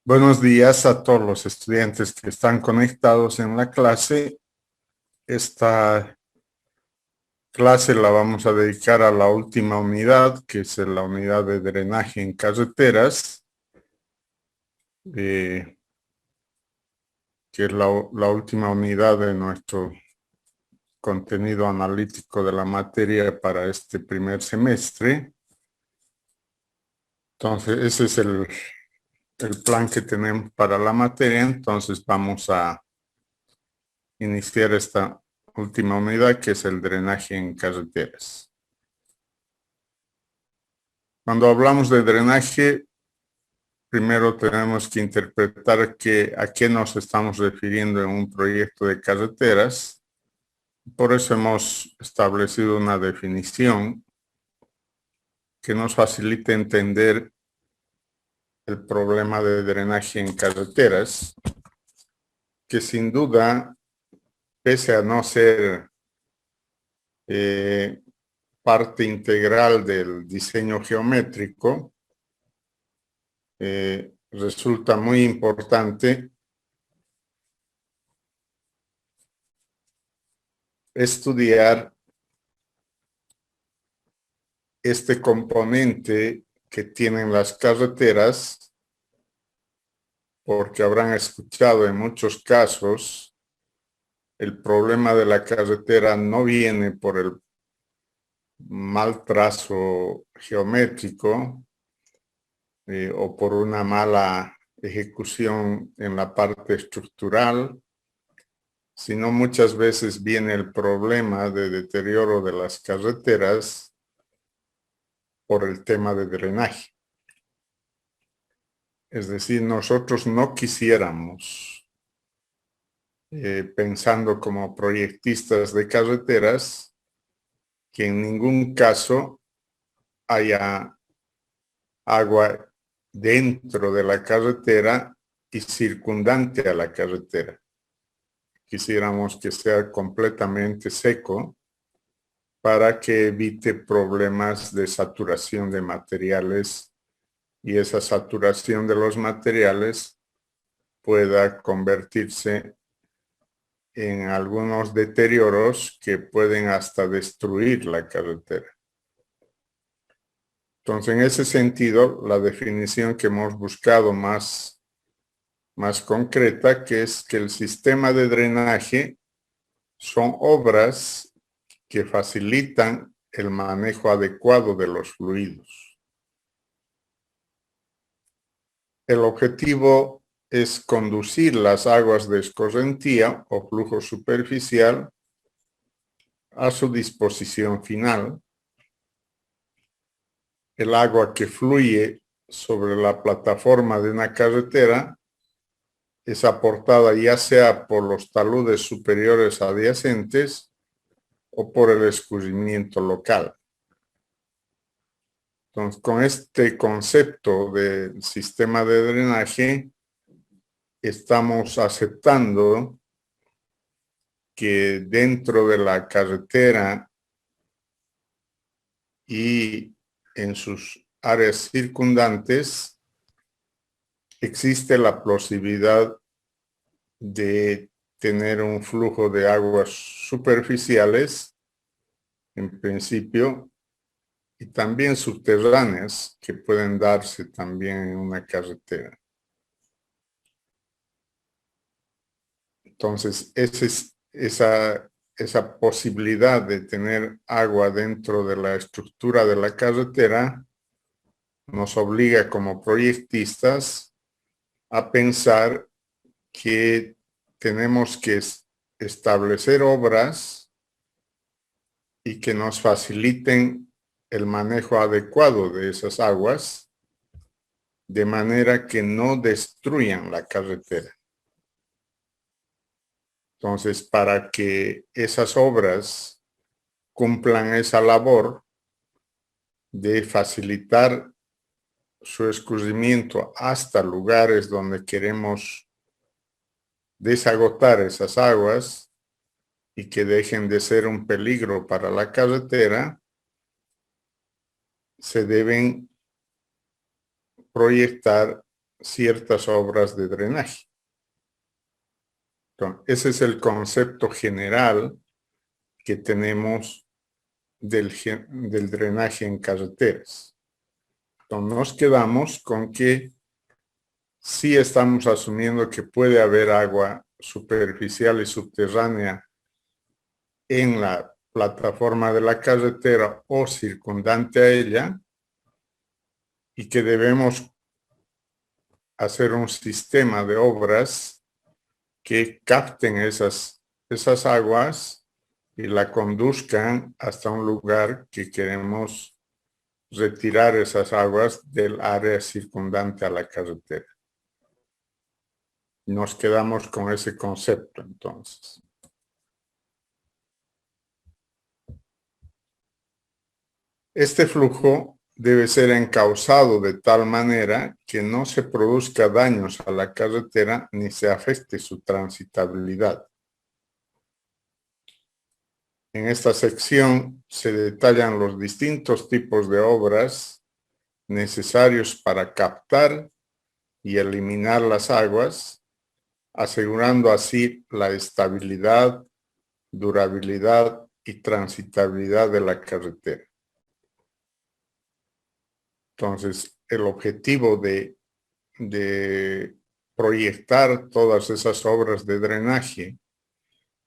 Buenos días a todos los estudiantes que están conectados en la clase. Esta clase la vamos a dedicar a la última unidad, que es la unidad de drenaje en carreteras, que es la última unidad de nuestro contenido analítico de la materia para este primer semestre. Entonces, ese es el plan que tenemos para la materia. Entonces, vamos a iniciar esta última unidad, que es el drenaje en carreteras. Cuando hablamos de drenaje, primero tenemos que interpretar a qué nos estamos refiriendo en un proyecto de carreteras. Por eso hemos establecido una definición que nos facilite entender el problema de drenaje en carreteras, que sin duda, pese a no ser parte integral del diseño geométrico, resulta muy importante estudiar este componente que tienen las carreteras, porque habrán escuchado en muchos casos el problema de la carretera no viene por el mal trazo geométrico o por una mala ejecución en la parte estructural, sino muchas veces viene el problema de deterioro de las carreteras por el tema de drenaje. Es decir, nosotros no quisiéramos, pensando como proyectistas de carreteras, que en ningún caso haya agua dentro de la carretera y circundante a la carretera. Quisiéramos que sea completamente seco para que evite problemas de saturación de materiales, y esa saturación de los materiales pueda convertirse en algunos deterioros que pueden hasta destruir la carretera. Entonces, en ese sentido, la definición que hemos buscado más concreta, que es que el sistema de drenaje son obras que facilitan el manejo adecuado de los fluidos. El objetivo es conducir las aguas de escorrentía o flujo superficial a su disposición final. El agua que fluye sobre la plataforma de una carretera es aportada ya sea por los taludes superiores adyacentes o por el escurrimiento local. Entonces, con este concepto del sistema de drenaje, estamos aceptando que dentro de la carretera y en sus áreas circundantes existe la posibilidad de tener un flujo de aguas superficiales, en principio, y también subterráneas, que pueden darse también en una carretera. Entonces, esa posibilidad de tener agua dentro de la estructura de la carretera nos obliga como proyectistas a pensar que tenemos que establecer obras y que nos faciliten el manejo adecuado de esas aguas, de manera que no destruyan la carretera. Entonces, para que esas obras cumplan esa labor de facilitar su escurrimiento hasta lugares donde queremos desagotar esas aguas y que dejen de ser un peligro para la carretera, se deben proyectar ciertas obras de drenaje. Entonces, ese es el concepto general que tenemos del drenaje en carreteras. Entonces, nos quedamos con que sí estamos asumiendo que puede haber agua superficial y subterránea en la plataforma de la carretera o circundante a ella, y que debemos hacer un sistema de obras que capten esas aguas y la conduzcan hasta un lugar que queremos retirar esas aguas del área circundante a la carretera. Nos quedamos con ese concepto entonces. Este flujo debe ser encauzado de tal manera que no se produzca daños a la carretera ni se afecte su transitabilidad. En esta sección se detallan los distintos tipos de obras necesarios para captar y eliminar las aguas, asegurando así la estabilidad, durabilidad y transitabilidad de la carretera. Entonces, el objetivo de proyectar todas esas obras de drenaje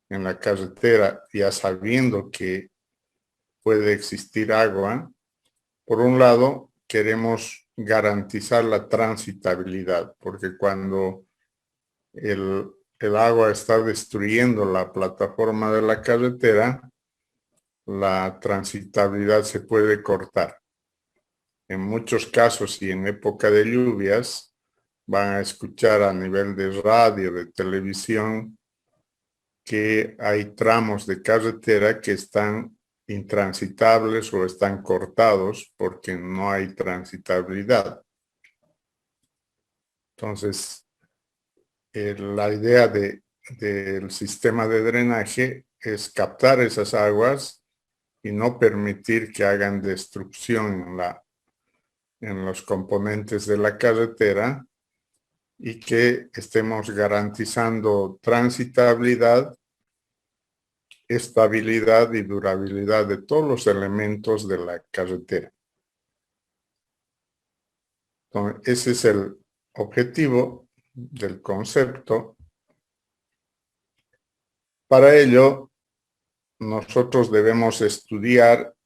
en la carretera, ya sabiendo que puede existir agua, por un lado, queremos garantizar la transitabilidad, porque cuando el agua está destruyendo la plataforma de la carretera, la transitabilidad se puede cortar. En muchos casos y en época de lluvias, van a escuchar a nivel de radio, de televisión, que hay tramos de carretera que están intransitables o están cortados porque no hay transitabilidad. Entonces, la idea del sistema de drenaje es captar esas aguas y no permitir que hagan destrucción en los componentes de la carretera, y que estemos garantizando transitabilidad, estabilidad y durabilidad de todos los elementos de la carretera. Entonces, ese es el objetivo del concepto. Para ello, nosotros debemos estudiar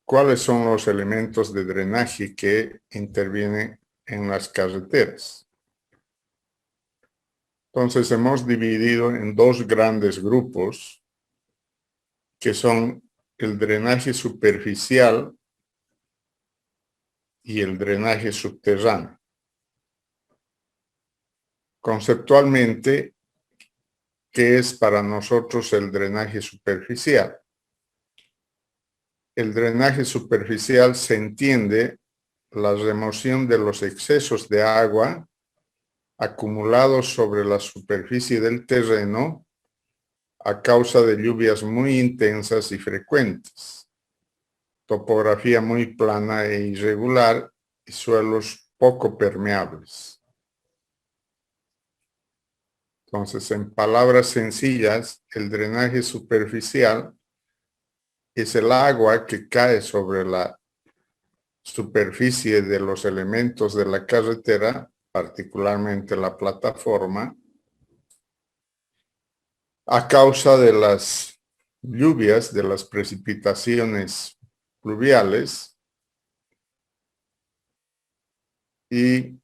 cuáles son los elementos de drenaje que intervienen en las carreteras. Entonces, hemos dividido en dos grandes grupos, que son el drenaje superficial y el drenaje subterráneo. Conceptualmente, ¿qué es para nosotros el drenaje superficial? El drenaje superficial se entiende la remoción de los excesos de agua acumulados sobre la superficie del terreno a causa de lluvias muy intensas y frecuentes, topografía muy plana e irregular y suelos poco permeables. Entonces, en palabras sencillas, el drenaje superficial es el agua que cae sobre la superficie de los elementos de la carretera, particularmente la plataforma, a causa de las lluvias, de las precipitaciones pluviales y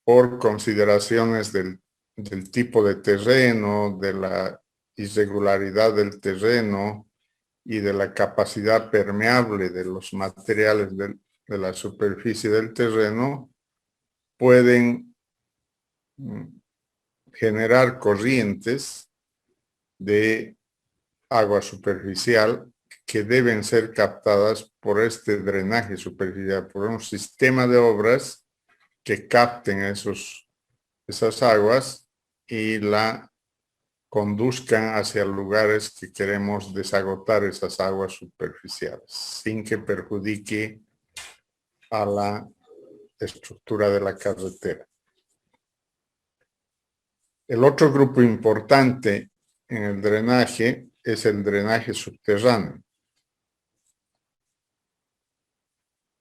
por consideraciones del tipo de terreno, de la irregularidad del terreno y de la capacidad permeable de los materiales de la superficie del terreno, pueden generar corrientes de agua superficial que deben ser captadas por este drenaje superficial, por un sistema de obras que capten esas aguas y la conduzcan hacia lugares que queremos desagotar esas aguas superficiales, sin que perjudique a la estructura de la carretera. El otro grupo importante en el drenaje es el drenaje subterráneo.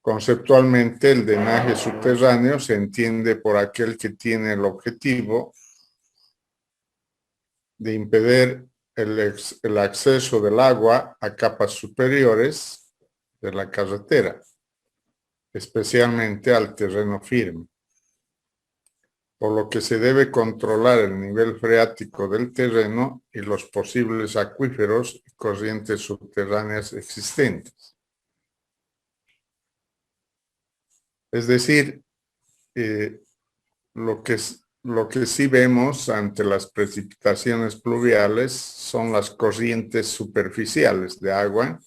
Conceptualmente, el drenaje subterráneo se entiende por aquel que tiene el objetivo de impedir el acceso del agua a capas superiores de la carretera, especialmente al terreno firme, por lo que se debe controlar el nivel freático del terreno y los posibles acuíferos y corrientes subterráneas existentes. Es decir, lo que sí vemos ante las precipitaciones pluviales son las corrientes superficiales de agua,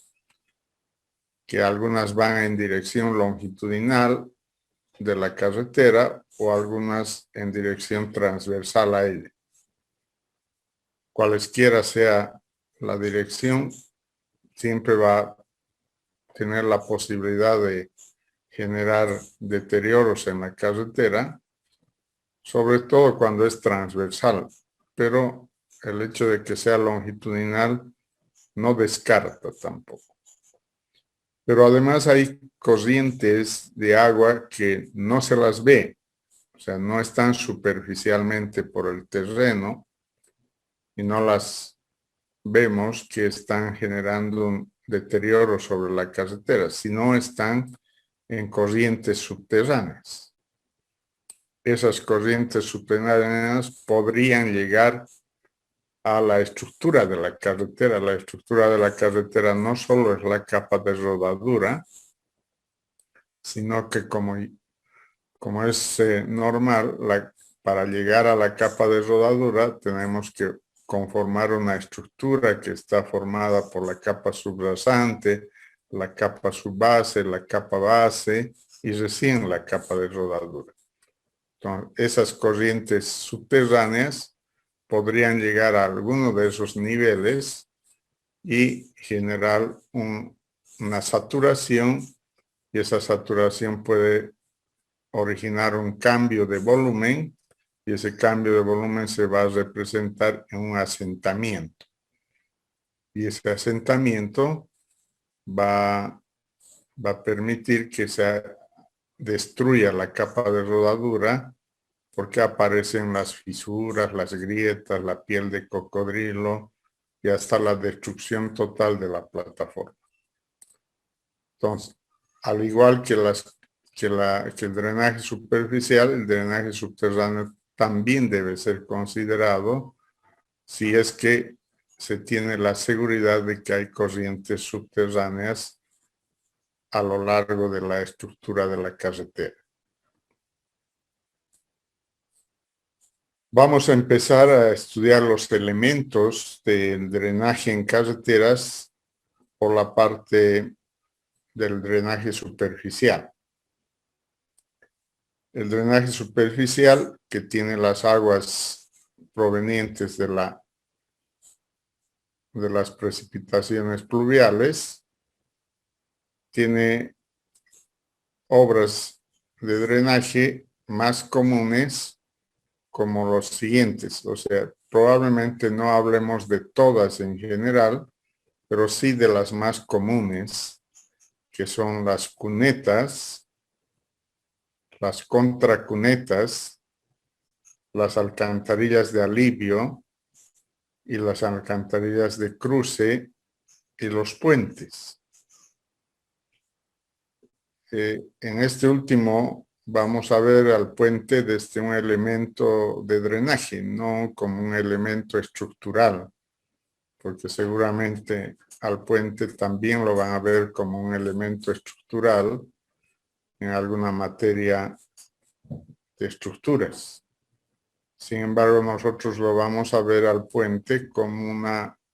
que algunas van en dirección longitudinal de la carretera o algunas en dirección transversal a ella. Cualesquiera sea la dirección, siempre va a tener la posibilidad de generar deterioros en la carretera, sobre todo cuando es transversal, pero el hecho de que sea longitudinal no descarta tampoco. Pero además hay corrientes de agua que no se las ve, o sea, no están superficialmente por el terreno y no las vemos que están generando un deterioro sobre la carretera, sino están en corrientes subterráneas. Esas corrientes subterráneas podrían llegar a la estructura de la carretera. La estructura de la carretera no solo es la capa de rodadura, sino que como es normal, para llegar a la capa de rodadura tenemos que conformar una estructura que está formada por la capa subrasante, la capa subbase, la capa base y recién la capa de rodadura. Entonces, esas corrientes subterráneas podrían llegar a alguno de esos niveles y generar una saturación, y esa saturación puede originar un cambio de volumen, y ese cambio de volumen se va a representar en un asentamiento. Y ese asentamiento va a permitir que se destruya la capa de rodadura, porque aparecen las fisuras, las grietas, la piel de cocodrilo y hasta la destrucción total de la plataforma. Entonces, al igual que el drenaje superficial, el drenaje subterráneo también debe ser considerado si es que se tiene la seguridad de que hay corrientes subterráneas a lo largo de la estructura de la carretera. Vamos a empezar a estudiar los elementos del drenaje en carreteras por la parte del drenaje superficial. El drenaje superficial, que tiene las aguas provenientes de las precipitaciones pluviales, tiene obras de drenaje más comunes como los siguientes. O sea, probablemente no hablemos de todas en general, pero sí de las más comunes, que son las cunetas, las contracunetas, las alcantarillas de alivio y las alcantarillas de cruce y los puentes. En este último vamos a ver al puente desde un elemento de drenaje, no como un elemento estructural, porque seguramente al puente también lo van a ver como un elemento estructural en alguna materia de estructuras. Sin embargo, nosotros lo vamos a ver al puente como un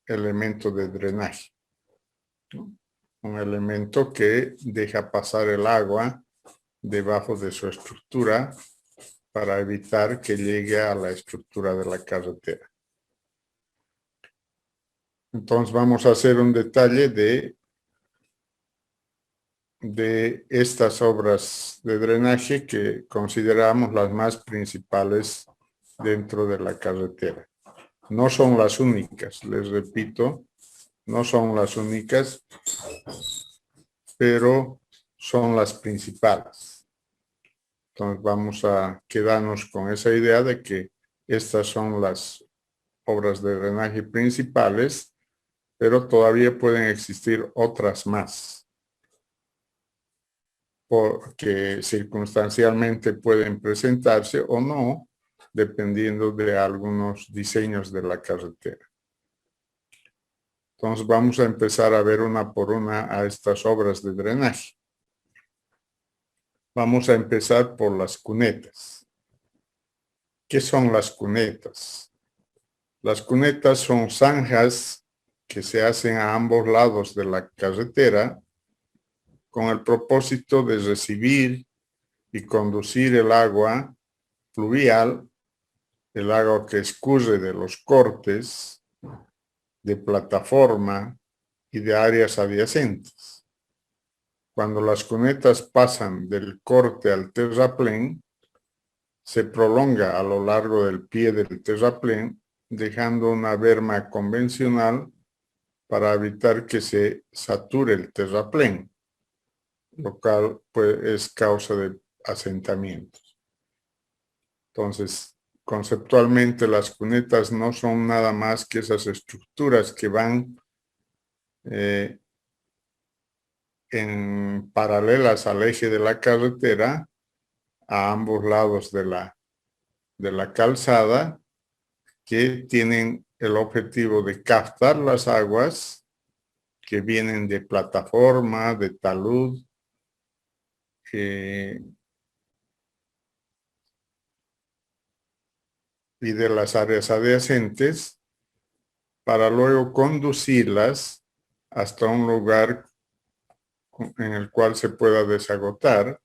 elemento de drenaje, ¿no? Un elemento que deja pasar el agua debajo de su estructura para evitar que llegue a la estructura de la carretera. Entonces vamos a hacer un detalle de de estas obras de drenaje que consideramos las más principales dentro de la carretera. No son las únicas, les repito, no son las únicas, pero son las principales. Entonces vamos a quedarnos con esa idea de que estas son las obras de drenaje principales, pero todavía pueden existir otras más, porque circunstancialmente pueden presentarse o no, dependiendo de algunos diseños de la carretera. Entonces vamos a empezar a ver una por una a estas obras de drenaje. Vamos a empezar por las cunetas. ¿Qué son las cunetas? Las cunetas son zanjas que se hacen a ambos lados de la carretera con el propósito de recibir y conducir el agua fluvial, el agua que escurre de los cortes, de plataforma y de áreas adyacentes. Cuando las cunetas pasan del corte al terraplén, se prolonga a lo largo del pie del terraplén, dejando una berma convencional para evitar que se sature el terraplén, lo cual pues, es causa de asentamientos. Entonces, conceptualmente las cunetas no son nada más que esas estructuras que van en paralelas al eje de la carretera a ambos lados de la calzada, que tienen el objetivo de captar las aguas que vienen de plataforma, de talud, y de las áreas adyacentes, para luego conducirlas hasta un lugar en el cual se pueda desagotar.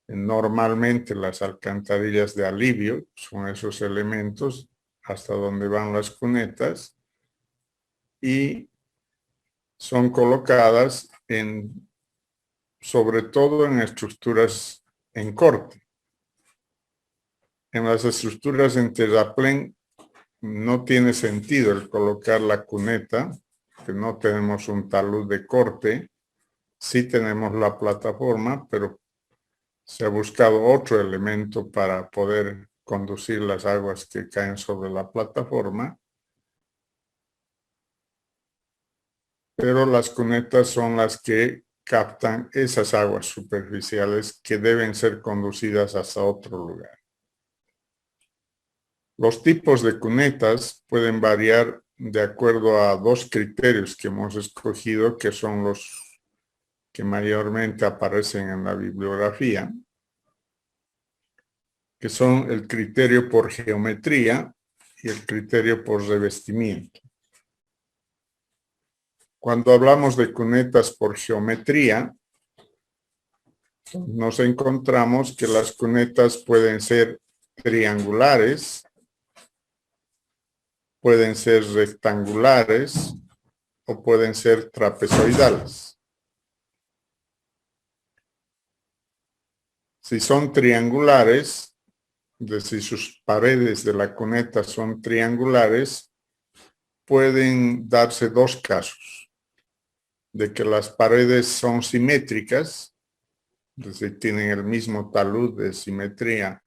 Normalmente las alcantarillas de alivio son esos elementos hasta donde van las cunetas y son colocadas sobre todo en estructuras en corte. En las estructuras en terraplén no tiene sentido el colocar la cuneta, que no tenemos un talud de corte, sí tenemos la plataforma, pero se ha buscado otro elemento para poder conducir las aguas que caen sobre la plataforma. Pero las cunetas son las que captan esas aguas superficiales que deben ser conducidas hasta otro lugar. Los tipos de cunetas pueden variar de acuerdo a dos criterios que hemos escogido, que son los que mayormente aparecen en la bibliografía, que son el criterio por geometría y el criterio por revestimiento. Cuando hablamos de cunetas por geometría, nos encontramos que las cunetas pueden ser triangulares, pueden ser rectangulares o pueden ser trapezoidales. Si son triangulares, es decir, sus paredes de la cuneta son triangulares, pueden darse dos casos: de que las paredes son simétricas, es decir, tienen el mismo talud de simetría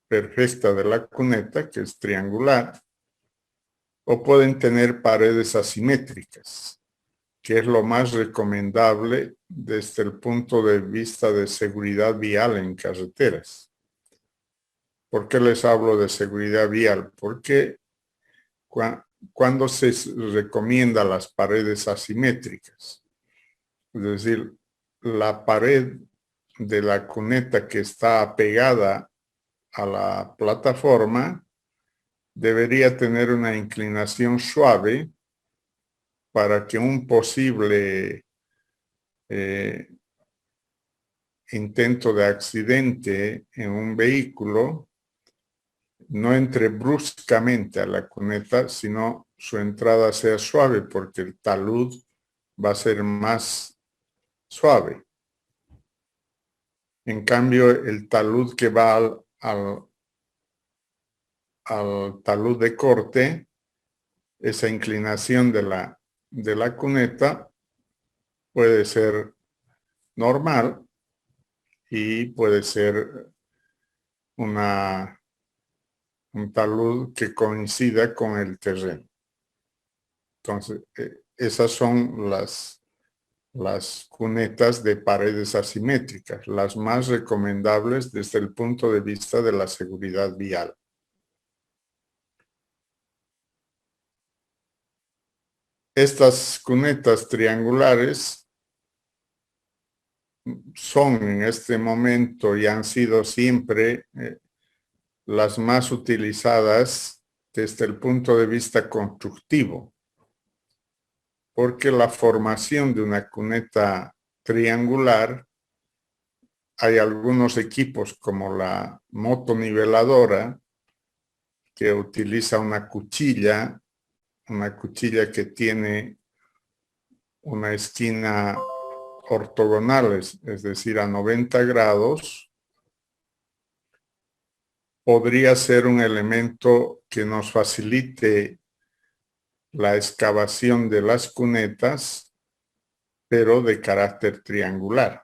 perfecta de la cuneta, que es triangular, o pueden tener paredes asimétricas, que es lo más recomendable desde el punto de vista de seguridad vial en carreteras. ¿Por qué les hablo de seguridad vial? Porque cuando se recomienda las paredes asimétricas, es decir, la pared de la cuneta que está pegada a la plataforma debería tener una inclinación suave para que un posible intento de accidente en un vehículo no entre bruscamente a la cuneta, sino su entrada sea suave, porque el talud va a ser más suave. En cambio, el talud que va al talud de corte, esa inclinación de la cuneta puede ser normal y puede ser un talud que coincida con el terreno. Entonces, esas son las cunetas de paredes asimétricas, las más recomendables desde el punto de vista de la seguridad vial. Estas cunetas triangulares son en este momento y han sido siempre las más utilizadas desde el punto de vista constructivo, porque la formación de una cuneta triangular, hay algunos equipos como la motoniveladora que utiliza una cuchilla que tiene una esquina ortogonal, es decir, a 90 grados, podría ser un elemento que nos facilite la excavación de las cunetas, pero de carácter triangular.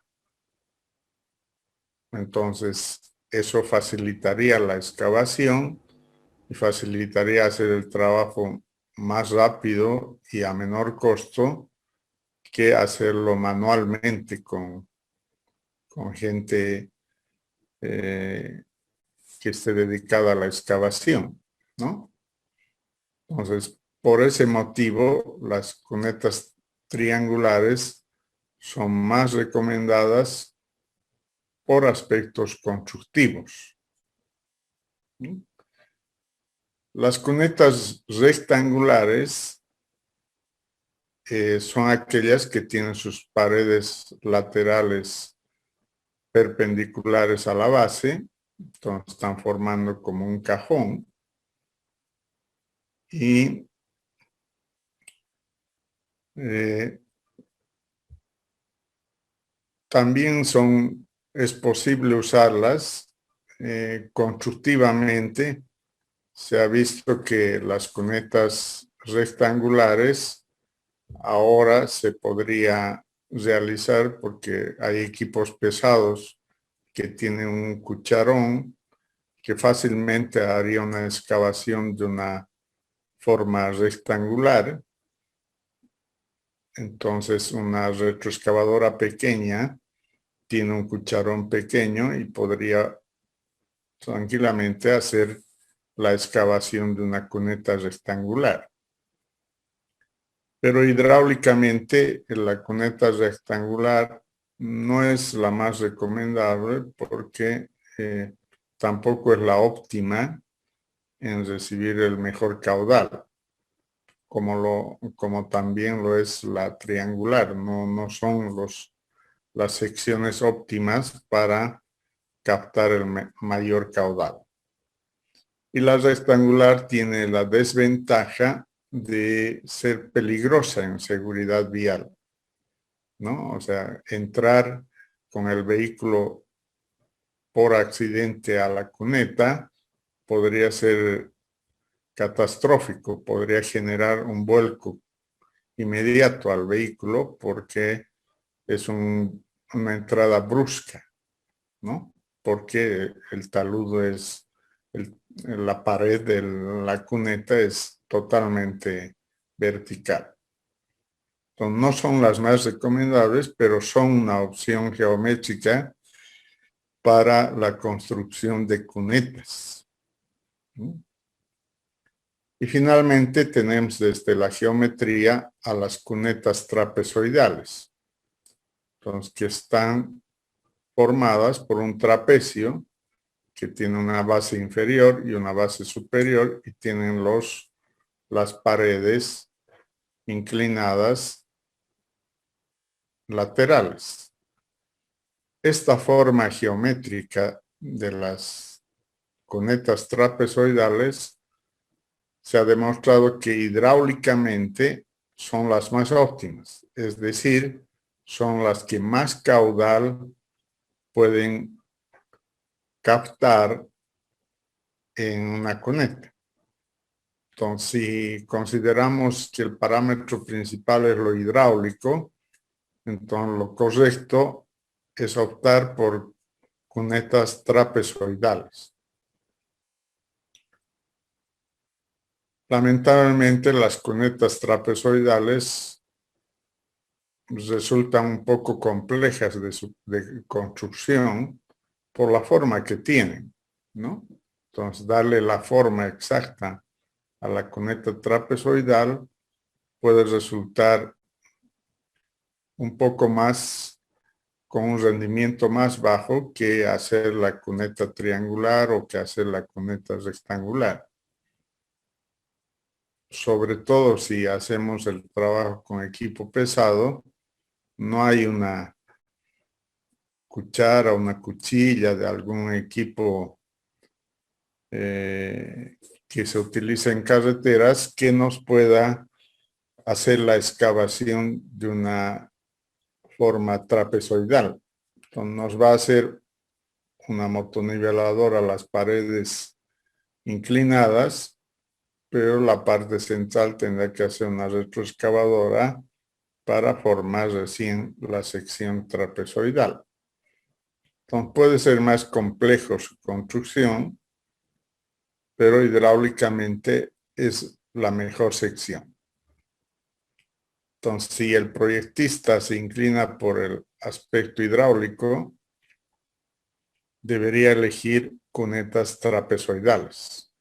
Entonces, eso facilitaría la excavación y facilitaría hacer el trabajo más rápido y a menor costo que hacerlo manualmente con gente que esté dedicada a la excavación, ¿no? Entonces, por ese motivo, las cunetas triangulares son más recomendadas por aspectos constructivos. Las cunetas rectangulares son aquellas que tienen sus paredes laterales perpendiculares a la base, entonces están formando como un cajón, y también es posible usarlas constructivamente. Se ha visto que las cunetas rectangulares ahora se podría realizar porque hay equipos pesados que tienen un cucharón que fácilmente haría una excavación de una forma rectangular. Entonces, una retroexcavadora pequeña tiene un cucharón pequeño y podría tranquilamente hacer la excavación de una cuneta rectangular. Pero hidráulicamente la cuneta rectangular no es la más recomendable porque tampoco es la óptima en recibir el mejor caudal, como también lo es la triangular. No son las secciones óptimas para captar el mayor caudal. Y la rectangular tiene la desventaja de ser peligrosa en seguridad vial, ¿no? O sea, entrar con el vehículo por accidente a la cuneta podría ser catastrófico, podría generar un vuelco inmediato al vehículo porque es una entrada brusca, ¿no? Porque el taludo la pared de la cuneta es totalmente vertical. Entonces, no son las más recomendables, pero son una opción geométrica para la construcción de cunetas. Y finalmente tenemos desde la geometría a las cunetas trapezoidales, entonces, que están formadas por un trapecio que tiene una base inferior y una base superior y tienen las paredes inclinadas laterales. Esta forma geométrica de las cunetas trapezoidales se ha demostrado que hidráulicamente son las más óptimas, es decir, son las que más caudal pueden captar en una cuneta. Entonces, si consideramos que el parámetro principal es lo hidráulico, entonces lo correcto es optar por cunetas trapezoidales. Lamentablemente, las cunetas trapezoidales resultan un poco complejas de construcción por la forma que tienen, ¿no? Entonces, darle la forma exacta a la cuneta trapezoidal puede resultar un poco más, con un rendimiento más bajo que hacer la cuneta triangular o que hacer la cuneta rectangular. Sobre todo si hacemos el trabajo con equipo pesado, no hay una cuchara, una cuchilla de algún equipo que se utiliza en carreteras que nos pueda hacer la excavación de una forma trapezoidal. Entonces nos va a hacer una motoniveladora a las paredes inclinadas, pero la parte central tendrá que hacer una retroexcavadora para formar recién la sección trapezoidal. Entonces puede ser más complejo su construcción, pero hidráulicamente es la mejor sección. Entonces, si el proyectista se inclina por el aspecto hidráulico, debería elegir cunetas trapezoidales.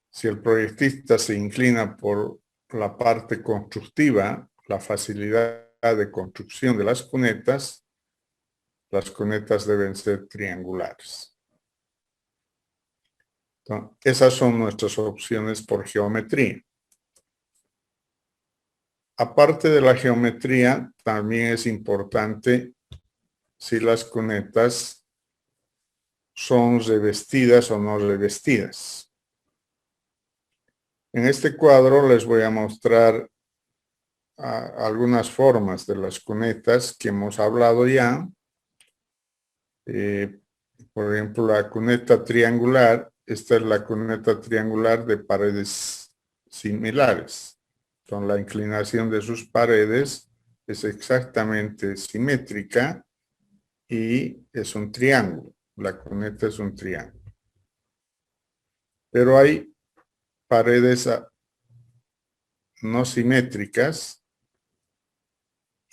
Si el proyectista se inclina por la parte constructiva, la facilidad de construcción de las cunetas deben ser triangulares. Entonces, esas son nuestras opciones por geometría. Aparte de la geometría, también es importante si las cunetas son revestidas o no revestidas. En este cuadro les voy a mostrar algunas formas de las cunetas que hemos hablado ya. Por ejemplo, la cuneta triangular, esta es la cuneta triangular de paredes similares. Con la inclinación de sus paredes es exactamente simétrica y es un triángulo. La cuneta es un triángulo. Pero hay paredes no simétricas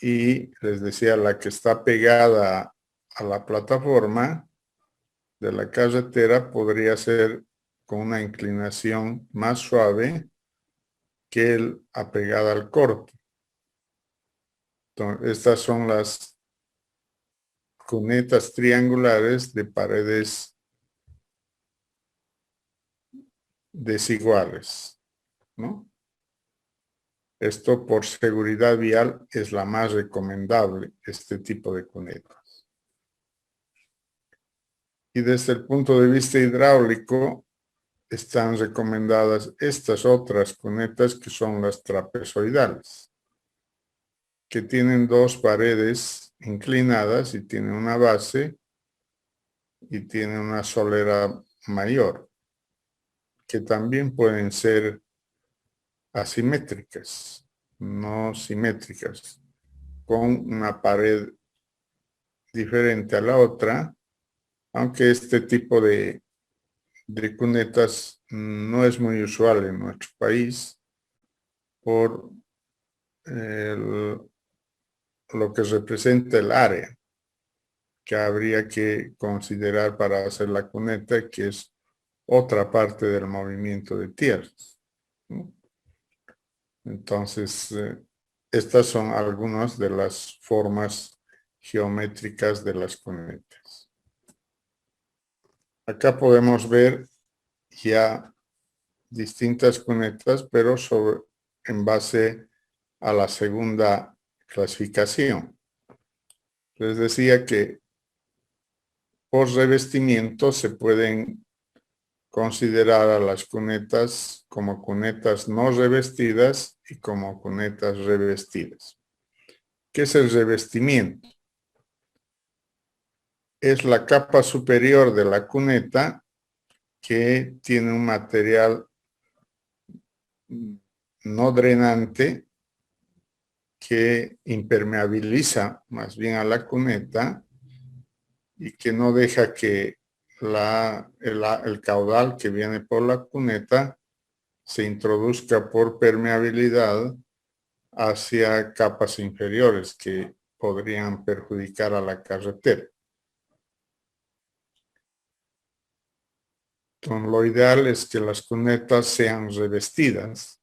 y les decía, la que está pegada a la plataforma de la carretera podría ser con una inclinación más suave que el apegada al corte. Entonces, estas son las cunetas triangulares de paredes desiguales, ¿no? Esto por seguridad vial es la más recomendable, este tipo de cunetas. Y desde el punto de vista hidráulico, están recomendadas estas otras cunetas que son las trapezoidales, que tienen dos paredes inclinadas y tienen una base y tienen una solera mayor, que también pueden ser asimétricas, no simétricas, con una pared diferente a la otra, aunque este tipo de cunetas no es muy usual en nuestro país por lo que representa el área que habría que considerar para hacer la cuneta, que es otra parte del movimiento de tierras, ¿no? Entonces, estas son algunas de las formas geométricas de las cunetas. Acá podemos ver ya distintas cunetas, pero en base a la segunda clasificación. Les decía que por revestimiento se pueden considerar a las cunetas como cunetas no revestidas y como cunetas revestidas. ¿Qué es el revestimiento? Es la capa superior de la cuneta que tiene un material no drenante que impermeabiliza más bien a la cuneta y que no deja que el caudal que viene por la cuneta se introduzca por permeabilidad hacia capas inferiores que podrían perjudicar a la carretera. Entonces, lo ideal es que las cunetas sean revestidas.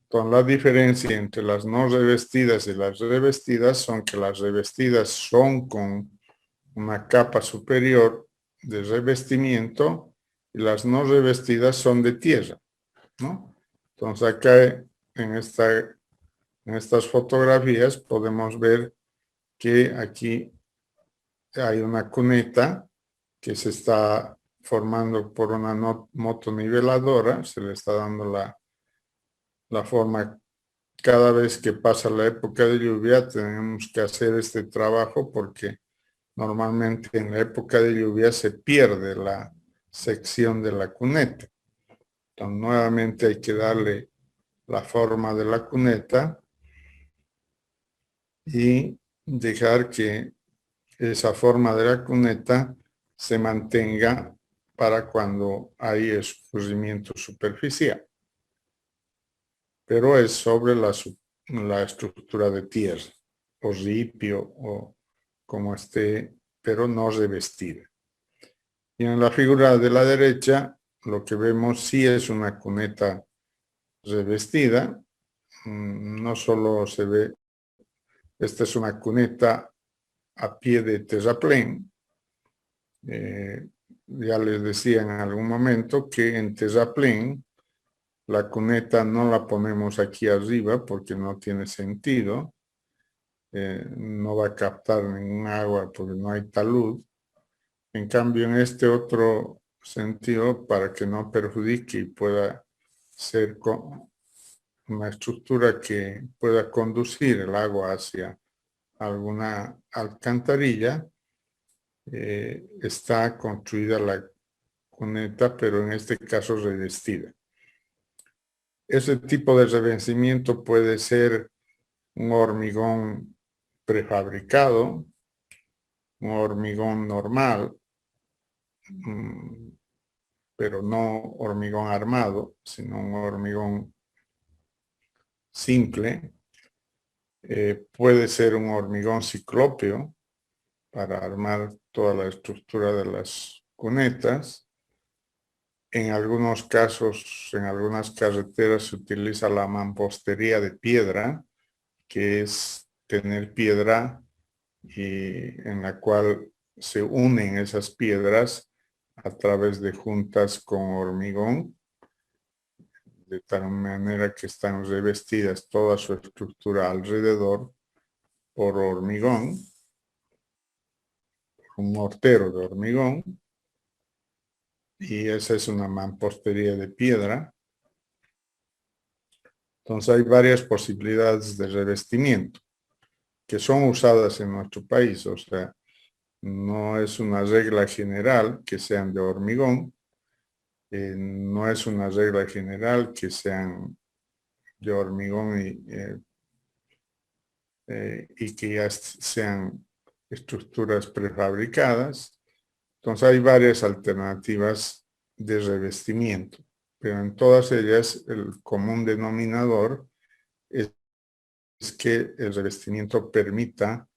Entonces, la diferencia entre las no revestidas y las revestidas son que las revestidas son con una capa superior de revestimiento y las no revestidas son de tierra, ¿no? Entonces, acá en estas fotografías podemos ver que aquí hay una cuneta que se está formando por una motoniveladora, se le está dando la forma. Cada vez que pasa la época de lluvia tenemos que hacer este trabajo porque normalmente en la época de lluvia se pierde la sección de la cuneta. Entonces nuevamente hay que darle la forma de la cuneta y dejar que esa forma de la cuneta se mantenga para cuando hay escurrimiento superficial. Pero es sobre la estructura de tierra, o ripio, o como esté, pero no revestida. Y en la figura de la derecha, lo que vemos sí es una cuneta revestida. No solo se ve, esta es una cuneta a pie de terraplén. Ya les decía en algún momento que en terraplén la cuneta no la ponemos aquí arriba porque no tiene sentido. No va a captar ningún agua porque no hay talud. En cambio, en este otro sentido, para que no perjudique y pueda ser una estructura que pueda conducir el agua hacia alguna alcantarilla, está construida la cuneta, pero en este caso revestida. Ese tipo de revestimiento puede ser un hormigón prefabricado, un hormigón normal, pero no hormigón armado, sino un hormigón simple. Puede ser un hormigón ciclópeo para armar toda la estructura de las cunetas. En algunos casos, en algunas carreteras se utiliza la mampostería de piedra, que es tener piedra y en la cual se unen esas piedras a través de juntas con hormigón, de tal manera que están revestidas toda su estructura alrededor por hormigón, un mortero de hormigón, y esa es una mampostería de piedra. Entonces hay varias posibilidades de revestimiento que son usadas en nuestro país, o sea, no es una regla general que sean de hormigón, no es una regla general que sean de hormigón y que ya sean estructuras prefabricadas. Entonces hay varias alternativas de revestimiento, pero en todas ellas el común denominador es que el revestimiento permita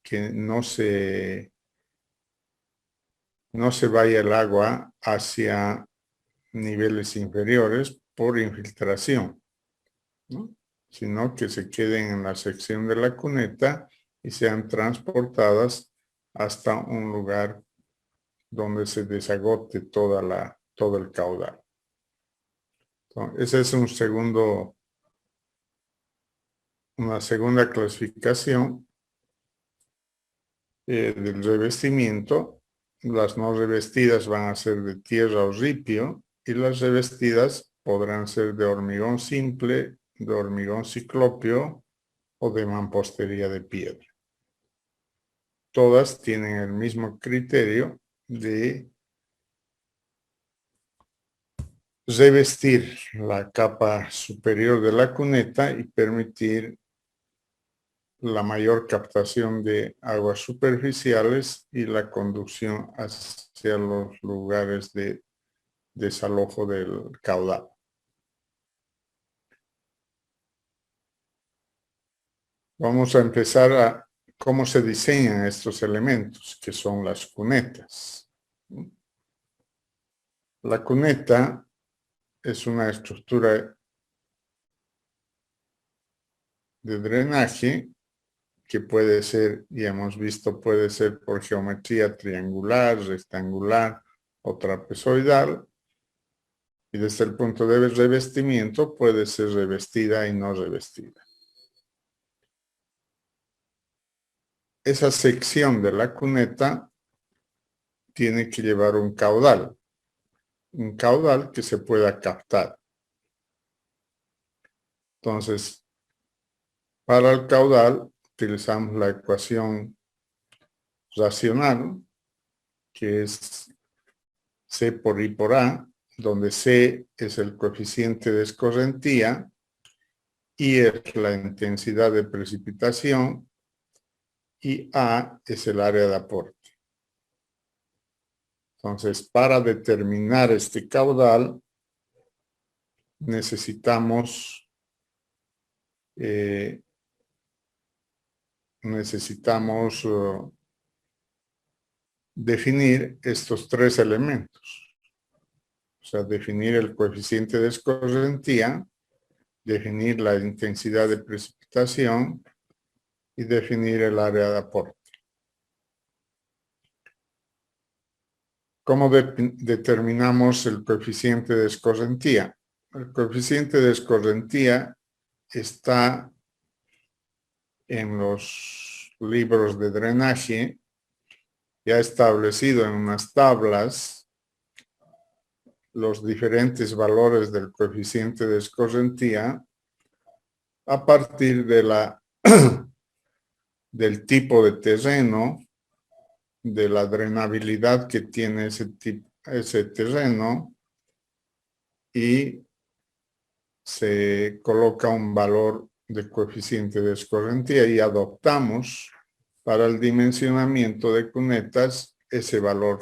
que no se vaya el agua hacia niveles inferiores por infiltración, ¿no? Sino que se queden en la sección de la cuneta y sean transportadas hasta un lugar donde se desagote todo el caudal. Entonces, ese es una segunda clasificación del revestimiento. Las no revestidas van a ser de tierra o ripio y las revestidas podrán ser de hormigón simple de hormigón ciclópeo o de mampostería de piedra. Todas tienen el mismo criterio de revestir la capa superior de la cuneta y permitir la mayor captación de aguas superficiales y la conducción hacia los lugares de desalojo del caudal. Vamos a empezar a cómo se diseñan estos elementos, que son las cunetas. La cuneta es una estructura de drenaje que puede ser, ya hemos visto, puede ser por geometría triangular, rectangular o trapezoidal, y desde el punto de revestimiento puede ser revestida y no revestida. Esa sección de la cuneta tiene que llevar un caudal que se pueda captar. Entonces, para el caudal utilizamos la ecuación racional, que es C por I por A, donde C es el coeficiente de escorrentía, I es la intensidad de precipitación y A es el área de aporte. Entonces, para determinar este caudal, necesitamos definir estos tres elementos. O sea, definir el coeficiente de escorrentía, definir la intensidad de precipitación y definir el área de aporte. ¿Cómo determinamos el coeficiente de escorrentía? El coeficiente de escorrentía está en los libros de drenaje, ya establecido en unas tablas, los diferentes valores del coeficiente de escorrentía a partir de del tipo de terreno, de la drenabilidad que tiene ese terreno, y se coloca un valor de coeficiente de escorrentía y adoptamos para el dimensionamiento de cunetas ese valor,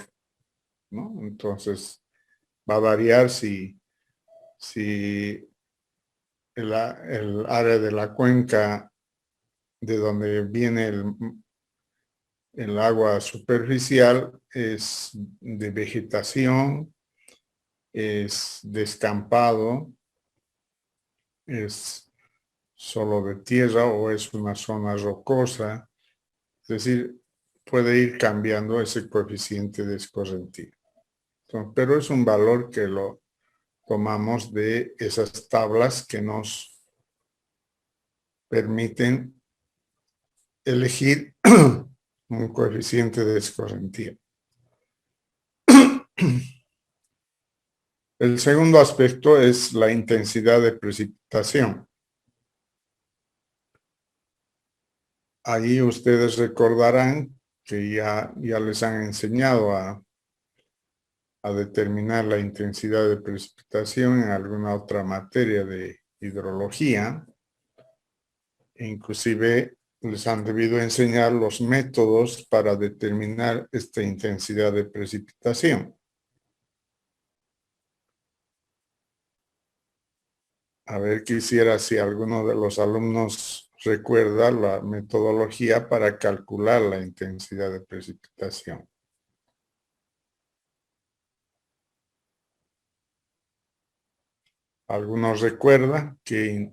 ¿no? Entonces va a variar si el área de la cuenca de donde viene el agua superficial es de vegetación, es descampado, es solo de tierra o es una zona rocosa. Es decir, puede ir cambiando ese coeficiente de escorrentía. Pero es un valor que lo tomamos de esas tablas que nos permiten elegir un coeficiente de escorrentía. El segundo aspecto es la intensidad de precipitación. Ahí ustedes recordarán que ya les han enseñado a determinar la intensidad de precipitación en alguna otra materia de hidrología. Inclusive les han debido enseñar los métodos para determinar esta intensidad de precipitación. A ver, quisiera si alguno de los alumnos recuerda la metodología para calcular la intensidad de precipitación. ¿Algunos recuerdan qué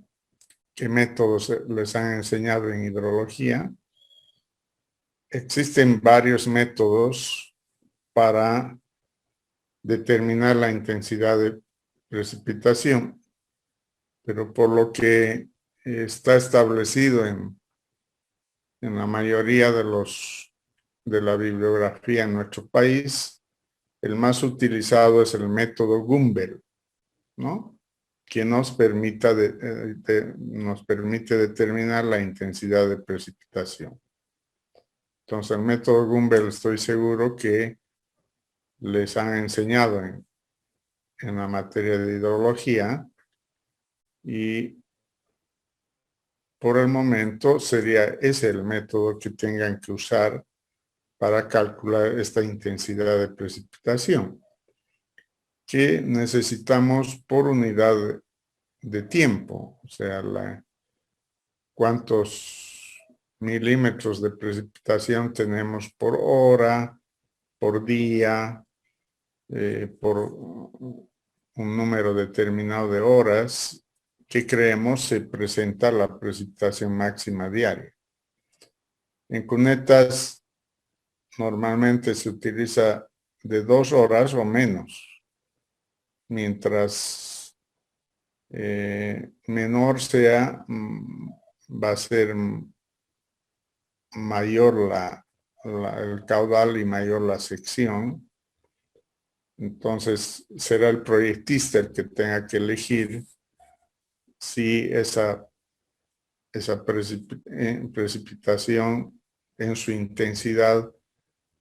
métodos les han enseñado en hidrología? Existen varios métodos para determinar la intensidad de precipitación, pero por lo que está establecido en la mayoría de la bibliografía en nuestro país, el más utilizado es el método Gumbel, ¿no? que nos permite determinar la intensidad de precipitación. Entonces, el método Gumbel estoy seguro que les han enseñado en la materia de hidrología, y por el momento sería ese el método que tengan que usar para calcular esta intensidad de precipitación, que necesitamos por unidad de tiempo, o sea, cuántos milímetros de precipitación tenemos por hora, por día, por un número determinado de horas que creemos se presenta la precipitación máxima diaria. En cunetas normalmente se utiliza de 2 horas o menos, mientras menor sea, va a ser mayor el caudal y mayor la sección. Entonces será el proyectista el que tenga que elegir si esa precipitación en su intensidad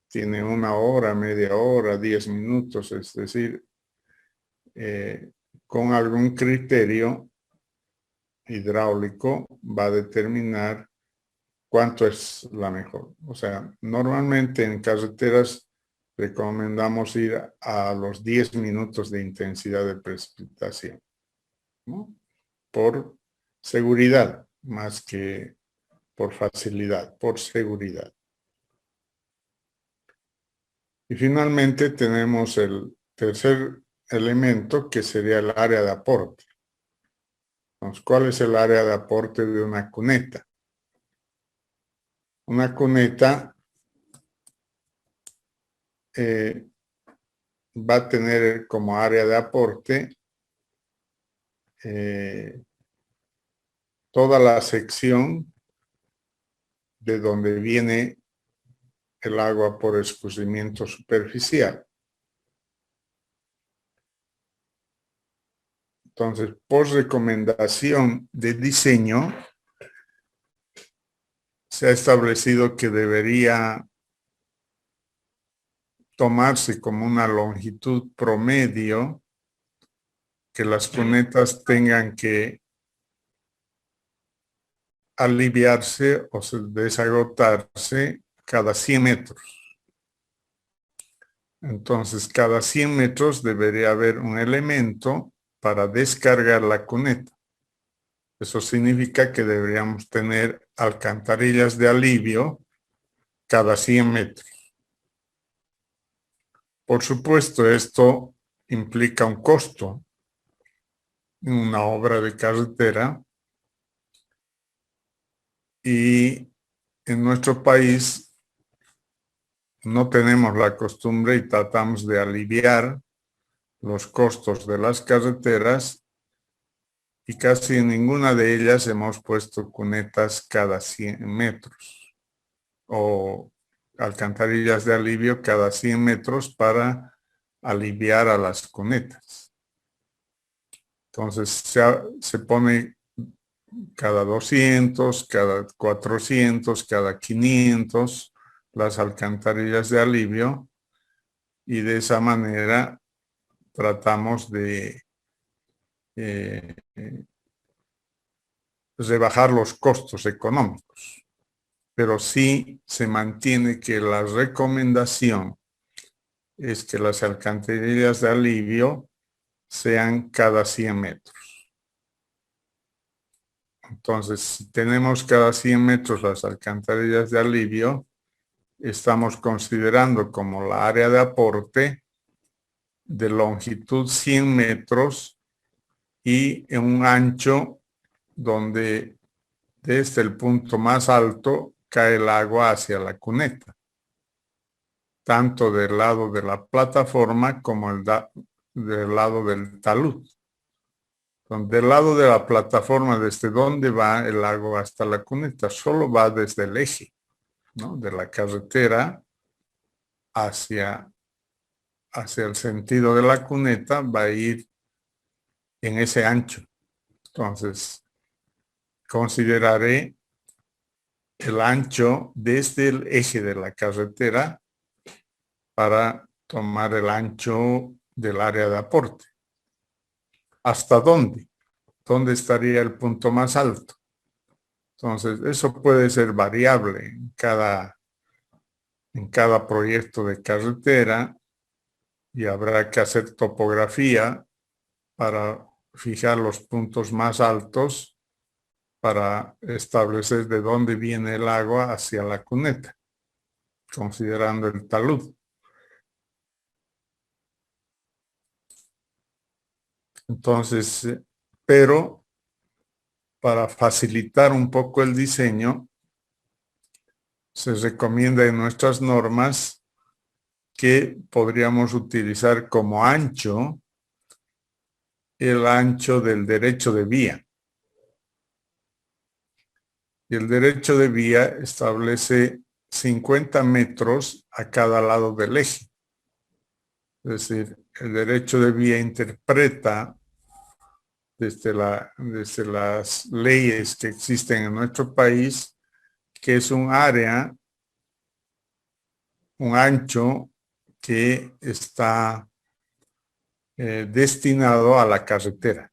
tiene 1 hora, media hora, 10 minutos, es decir, con algún criterio hidráulico va a determinar cuánto es la mejor. O sea, normalmente en carreteras recomendamos ir a los 10 minutos de intensidad de precipitación, ¿no? Por seguridad, más que por facilidad, por seguridad. Y finalmente tenemos el tercer elemento, que sería el área de aporte. Entonces, ¿cuál es el área de aporte de una cuneta? Una cuneta va a tener como área de aporte toda la sección de donde viene el agua por escurrimiento superficial. Entonces, por recomendación de diseño, se ha establecido que debería tomarse como una longitud promedio que las cunetas tengan que aliviarse o desagotarse cada 100 metros. Entonces, cada 100 metros debería haber un elemento para descargar la cuneta. Eso significa que deberíamos tener alcantarillas de alivio cada 100 metros. Por supuesto, esto implica un costo en una obra de carretera, y en nuestro país no tenemos la costumbre y tratamos de aliviar los costos de las carreteras, y casi en ninguna de ellas hemos puesto cunetas cada 100 metros o alcantarillas de alivio cada 100 metros para aliviar a las cunetas. Entonces se pone cada 200, cada 400, cada 500 las alcantarillas de alivio, y de esa manera tratamos de rebajar los costos económicos. Pero sí se mantiene que la recomendación es que las alcantarillas de alivio sean cada 100 metros. Entonces, si tenemos cada 100 metros las alcantarillas de alivio, estamos considerando como la área de aporte de longitud 100 metros y en un ancho donde desde el punto más alto cae el agua hacia la cuneta, tanto del lado de la plataforma como del lado del talud. Del lado de la plataforma, desde donde va el agua hasta la cuneta, solo va desde el eje, ¿no?, de la carretera hacia el sentido de la cuneta, va a ir en ese ancho. Entonces, consideraré el ancho desde el eje de la carretera para tomar el ancho del área de aporte. ¿Hasta dónde? ¿Dónde estaría el punto más alto? Entonces, eso puede ser variable en cada proyecto de carretera y habrá que hacer topografía para fijar los puntos más altos para establecer de dónde viene el agua hacia la cuneta, considerando el talud. Entonces, pero para facilitar un poco el diseño, se recomienda en nuestras normas que podríamos utilizar como ancho el ancho del derecho de vía. Y el derecho de vía establece 50 metros a cada lado del eje. Es decir, el derecho de vía interpreta desde las leyes que existen en nuestro país, que es un área, un ancho que está destinado a la carretera.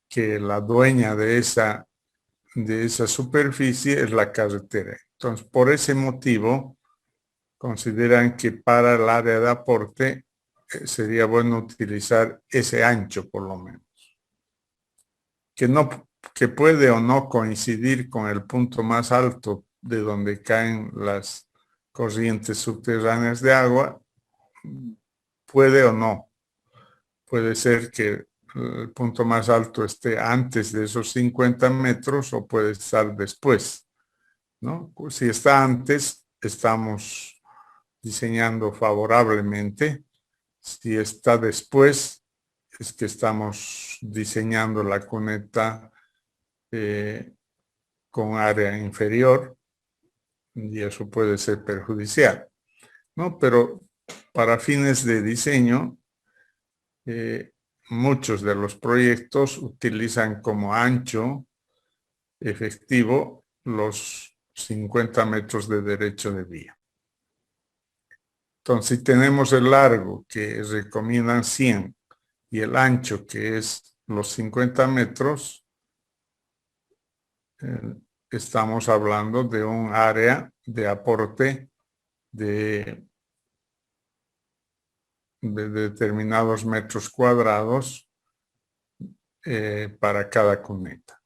Que la dueña de esa superficie es la carretera. Entonces, por ese motivo, consideran que para el área de aporte sería bueno utilizar ese ancho por lo menos. Que puede o no coincidir con el punto más alto de donde caen las corrientes subterráneas de agua, puede o no. Puede ser que el punto más alto esté antes de esos 50 metros o puede estar después, ¿no? Si está antes, estamos diseñando favorablemente. Si está después, es que estamos diseñando la cuneta con área inferior y eso puede ser perjudicial, ¿no? Pero para fines de diseño, muchos de los proyectos utilizan como ancho efectivo los 50 metros de derecho de vía. Entonces, si tenemos el largo que recomiendan 100 y el ancho que es los 50 metros, estamos hablando de un área de aporte de determinados metros cuadrados para cada cuneta.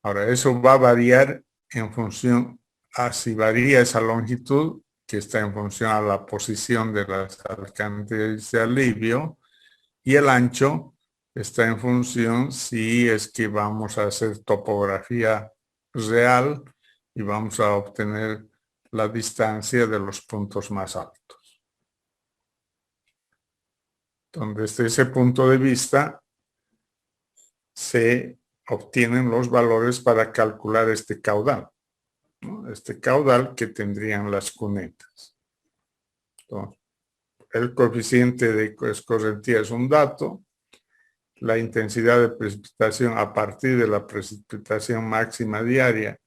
Ahora, eso va a variar en función a si varía esa longitud, que está en función a la posición de las alcantarillas de alivio, y el ancho está en función si es que vamos a hacer topografía real y vamos a obtener la distancia de los puntos más altos. Entonces, desde ese punto de vista, se obtienen los valores para calcular este caudal, ¿no? Este caudal que tendrían las cunetas. Entonces, el coeficiente de escorrentía es un dato, la intensidad de precipitación a partir de la precipitación máxima diaria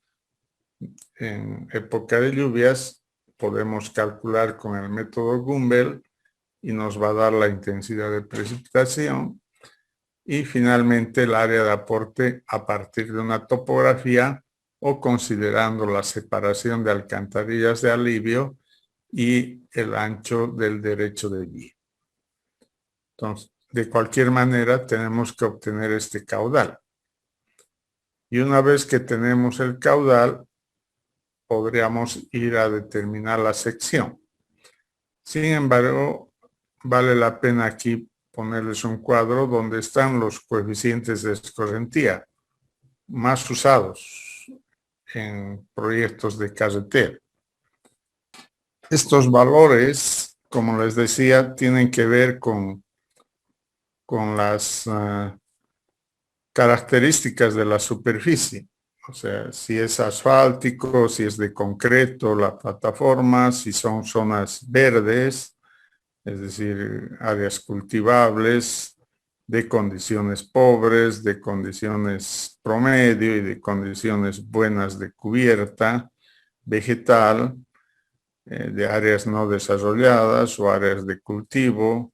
en época de lluvias, podemos calcular con el método Gumbel y nos va a dar la intensidad de precipitación. Y finalmente el área de aporte a partir de una topografía o considerando la separación de alcantarillas de alivio y el ancho del derecho de vía. Entonces, de cualquier manera tenemos que obtener este caudal. Y una vez que tenemos el caudal, podríamos ir a determinar la sección. Sin embargo, vale la pena aquí ponerles un cuadro donde están los coeficientes de escorrentía más usados en proyectos de carretera. Estos valores, como les decía, tienen que ver con las características de la superficie. O sea, si es asfáltico, si es de concreto la plataforma, si son zonas verdes, es decir, áreas cultivables, de condiciones pobres, de condiciones promedio y de condiciones buenas de cubierta vegetal, de áreas no desarrolladas o áreas de cultivo.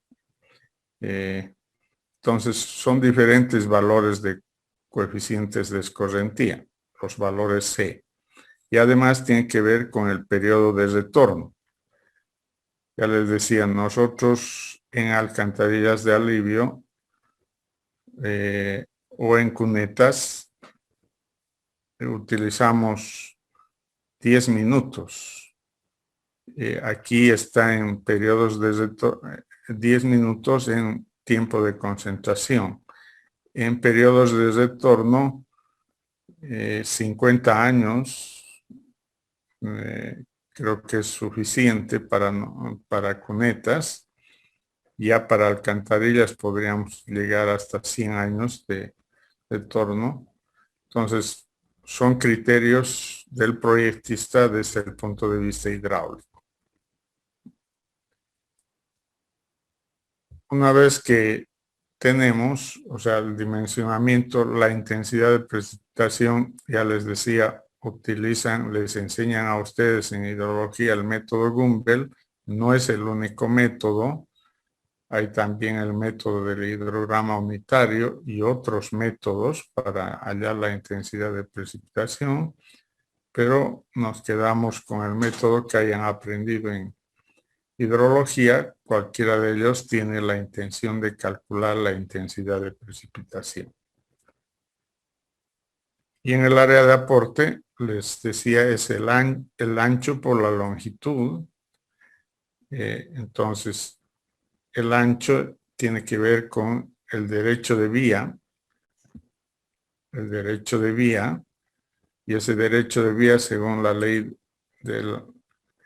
Entonces, son diferentes valores de coeficientes de escorrentía, los valores C. Y además tiene que ver con el periodo de retorno. Ya les decía, nosotros en alcantarillas de alivio o en cunetas utilizamos 10 minutos. Aquí está en periodos de retorno, 10 minutos en tiempo de concentración. En periodos de retorno, 50 años, creo que es suficiente para cunetas. Ya para alcantarillas podríamos llegar hasta 100 años de retorno. Entonces, son criterios del proyectista desde el punto de vista hidráulico. Una vez que tenemos, o sea, el dimensionamiento, la intensidad de precipitación, ya les decía, les enseñan a ustedes en hidrología el método Gumbel. No es el único método. Hay también el método del hidrograma unitario y otros métodos para hallar la intensidad de precipitación, pero nos quedamos con el método que hayan aprendido en hidrología. Cualquiera de ellos tiene la intención de calcular la intensidad de precipitación. Y en el área de aporte, les decía, es el ancho por la longitud. Entonces, el ancho tiene que ver con el derecho de vía. El derecho de vía, y ese derecho de vía, según la ley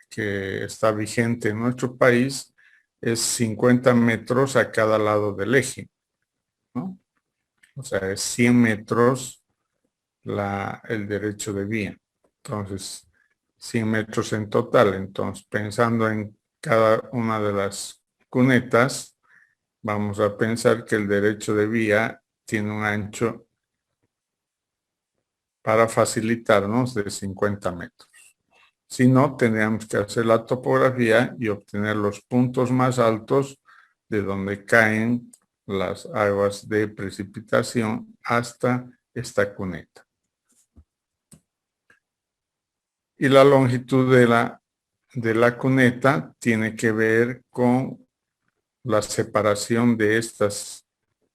que está vigente en nuestro país, es 50 metros a cada lado del eje, ¿no? O sea, es 100 metros el derecho de vía. Entonces, 100 metros en total. Entonces, pensando en cada una de las cunetas, vamos a pensar que el derecho de vía tiene un ancho, para facilitarnos, de 50 metros. Si no, tendríamos que hacer la topografía y obtener los puntos más altos de donde caen las aguas de precipitación hasta esta cuneta. Y la longitud de la cuneta tiene que ver con la separación de estas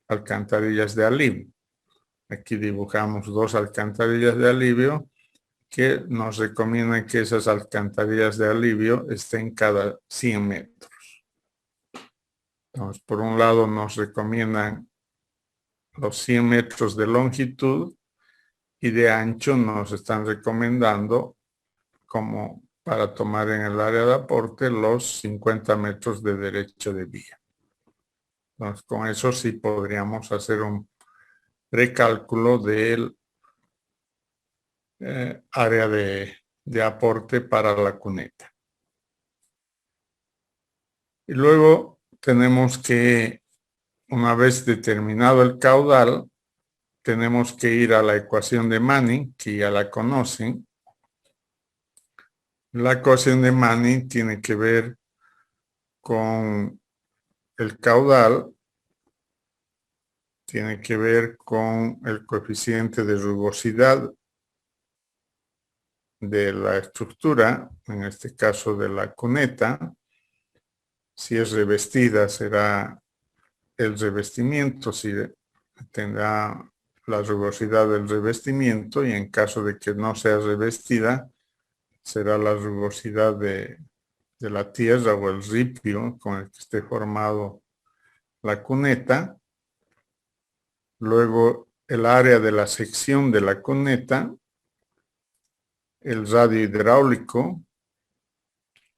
alcantarillas de alivio. Aquí dibujamos dos alcantarillas de alivio que nos recomiendan que esas alcantarillas de alivio estén cada 100 metros. Entonces, por un lado nos recomiendan los 100 metros de longitud y de ancho nos están recomendando, como para tomar en el área de aporte, los 50 metros de derecho de vía. Entonces, con eso sí podríamos hacer un recálculo del área de aporte para la cuneta. Y luego tenemos que, una vez determinado el caudal, tenemos que ir a la ecuación de Manning, que ya la conocen. La ecuación de Manning tiene que ver con el caudal, tiene que ver con el coeficiente de rugosidad de la estructura, en este caso de la cuneta. Si es revestida, será el revestimiento, si tendrá la rugosidad del revestimiento, y en caso de que no sea revestida, será la rugosidad de la tierra o el ripio con el que esté formado la cuneta. Luego, el área de la sección de la cuneta, el radio hidráulico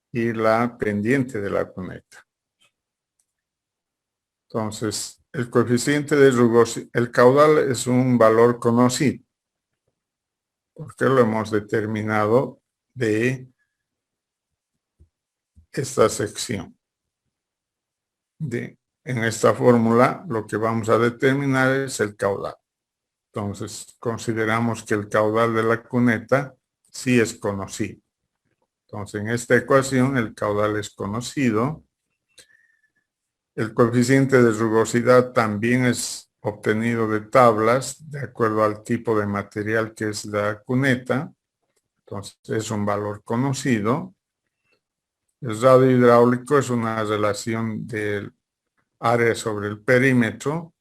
y la pendiente de la cuneta. Entonces, el coeficiente de rugosidad, el caudal es un valor conocido, porque lo hemos determinado de esta sección. en esta fórmula lo que vamos a determinar es el caudal. Entonces, consideramos que el caudal de la cuneta sí es conocido. Entonces, en esta ecuación el caudal es conocido. El coeficiente de rugosidad también es obtenido de tablas de acuerdo al tipo de material que es la cuneta. Entonces, es un valor conocido. El radio hidráulico es una relación del área sobre el perímetro.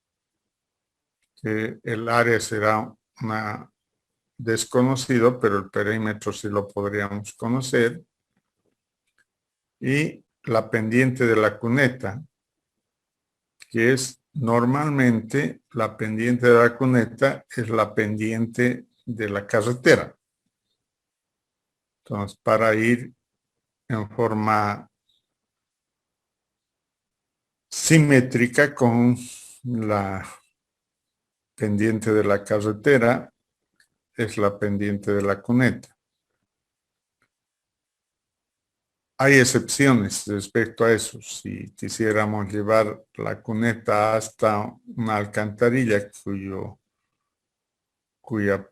El área será desconocido, pero el perímetro sí lo podríamos conocer. Y la pendiente de la cuneta, que es normalmente la pendiente de la cuneta, es la pendiente de la carretera. Entonces, para ir en forma simétrica con la pendiente de la carretera, es la pendiente de la cuneta. Hay excepciones respecto a eso. Si quisiéramos llevar la cuneta hasta una alcantarilla cuya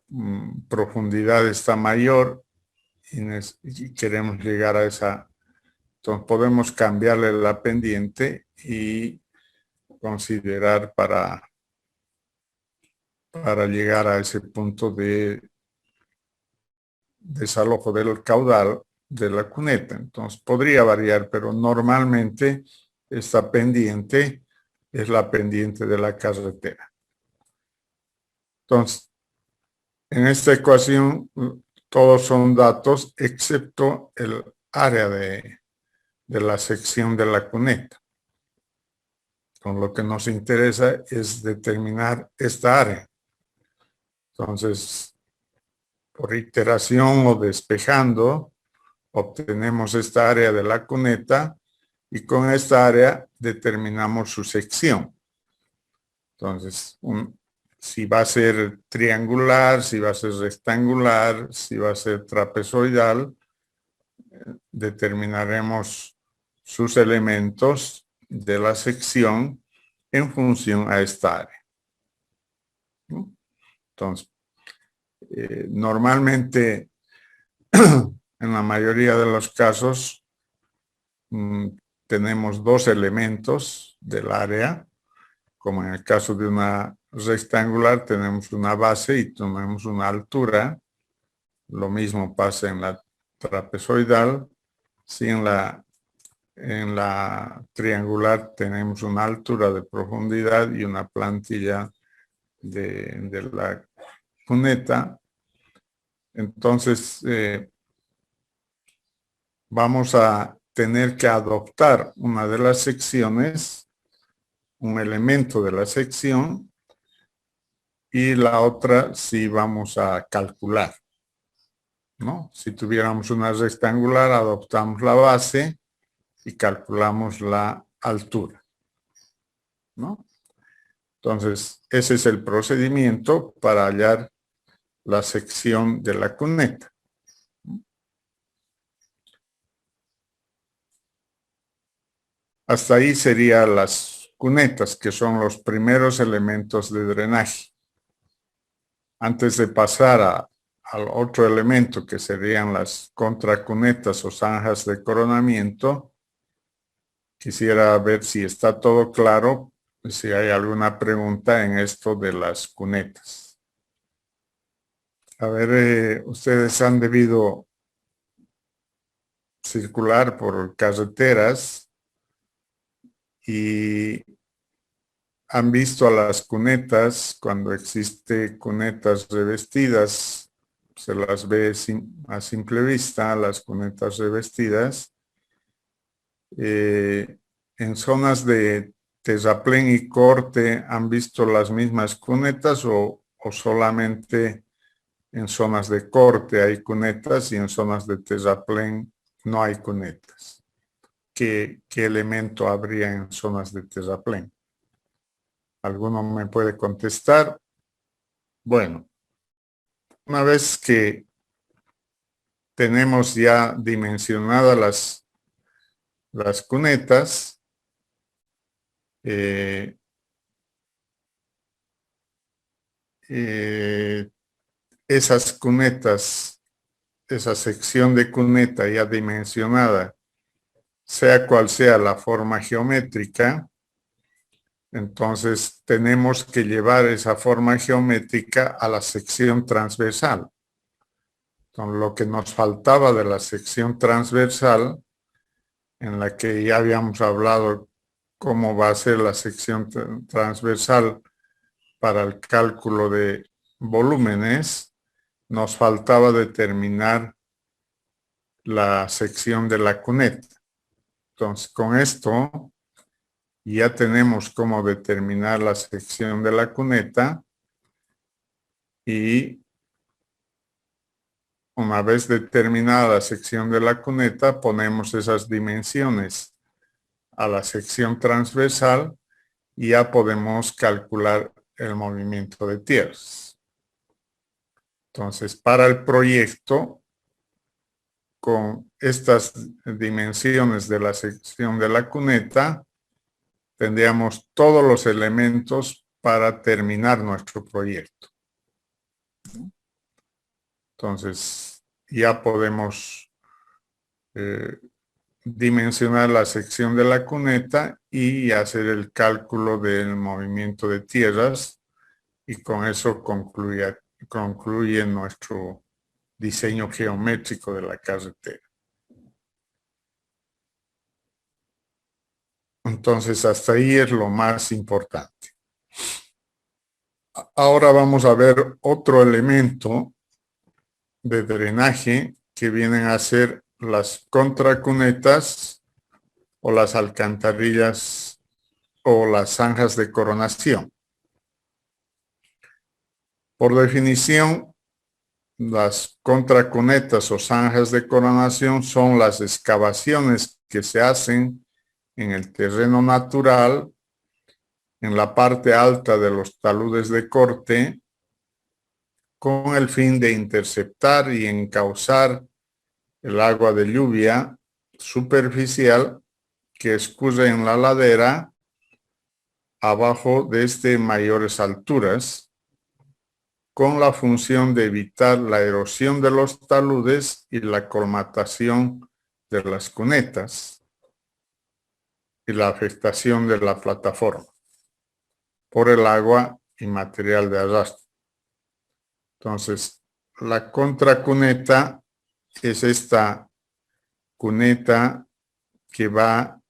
profundidad está mayor y queremos llegar a esa, entonces podemos cambiarle la pendiente y considerar para llegar a ese punto de desalojo del caudal de la cuneta. Entonces podría variar, pero normalmente esta pendiente es la pendiente de la carretera. Entonces, en esta ecuación todos son datos excepto el área de la sección de la cuneta. Con lo que nos interesa es determinar esta área. Entonces, por iteración o despejando, obtenemos esta área de la cuneta y con esta área determinamos su sección. Entonces, si va a ser triangular, si va a ser rectangular, si va a ser trapezoidal, determinaremos sus elementos de la sección en función a esta área. Entonces, normalmente, en la mayoría de los casos, tenemos dos elementos del área, como en el caso de una rectangular tenemos una base y tenemos una altura. Lo mismo pasa en la trapezoidal. Si en la triangular tenemos una altura de profundidad y una plantilla de la cuneta, entonces vamos a tener que adoptar una de las secciones, un elemento de la sección, y la otra sí vamos a calcular, ¿no? Si tuviéramos una rectangular, adoptamos la base y calculamos la altura, ¿no? Entonces, ese es el procedimiento para hallar la sección de la cuneta. Hasta ahí serían las cunetas, que son los primeros elementos de drenaje. Antes de pasar al otro elemento, que serían las contracunetas o zanjas de coronamiento, quisiera ver si está todo claro, si hay alguna pregunta en esto de las cunetas. A ver, ustedes han debido circular por carreteras y han visto a las cunetas. Cuando existe cunetas revestidas, se las ve a simple vista, las cunetas revestidas. En zonas de terraplén y corte, ¿han visto las mismas cunetas o solamente en zonas de corte hay cunetas y en zonas de terraplén no hay cunetas? ¿Qué elemento habría en zonas de terraplén? ¿Alguno me puede contestar? Bueno, una vez que tenemos ya dimensionadas las cunetas, eh, esas cunetas, esa sección de cuneta ya dimensionada, sea cual sea la forma geométrica, entonces tenemos que llevar esa forma geométrica a la sección transversal. Entonces, lo que nos faltaba de la sección transversal, en la que ya habíamos hablado cómo va a ser la sección transversal para el cálculo de volúmenes, nos faltaba determinar la sección de la cuneta. Entonces, con esto ya tenemos cómo determinar la sección de la cuneta y una vez determinada la sección de la cuneta, ponemos esas dimensiones a la sección transversal y ya podemos calcular el movimiento de tierras. Entonces, para el proyecto, con estas dimensiones de la sección de la cuneta, tendríamos todos los elementos para terminar nuestro proyecto. Entonces, ya podemos dimensionar la sección de la cuneta y hacer el cálculo del movimiento de tierras, y con eso concluye nuestro diseño geométrico de la carretera. Entonces, hasta ahí es lo más importante. Ahora vamos a ver otro elemento de drenaje que vienen a ser las contracunetas o las alcantarillas o las zanjas de coronación. Por definición, las contracunetas o zanjas de coronación son las excavaciones que se hacen en el terreno natural, en la parte alta de los taludes de corte, con el fin de interceptar y encauzar el agua de lluvia superficial que escurre en la ladera abajo desde mayores alturas, con la función de evitar la erosión de los taludes y la colmatación de las cunetas y la afectación de la plataforma por el agua y material de arrastre. Entonces, la contracuneta es esta cuneta que va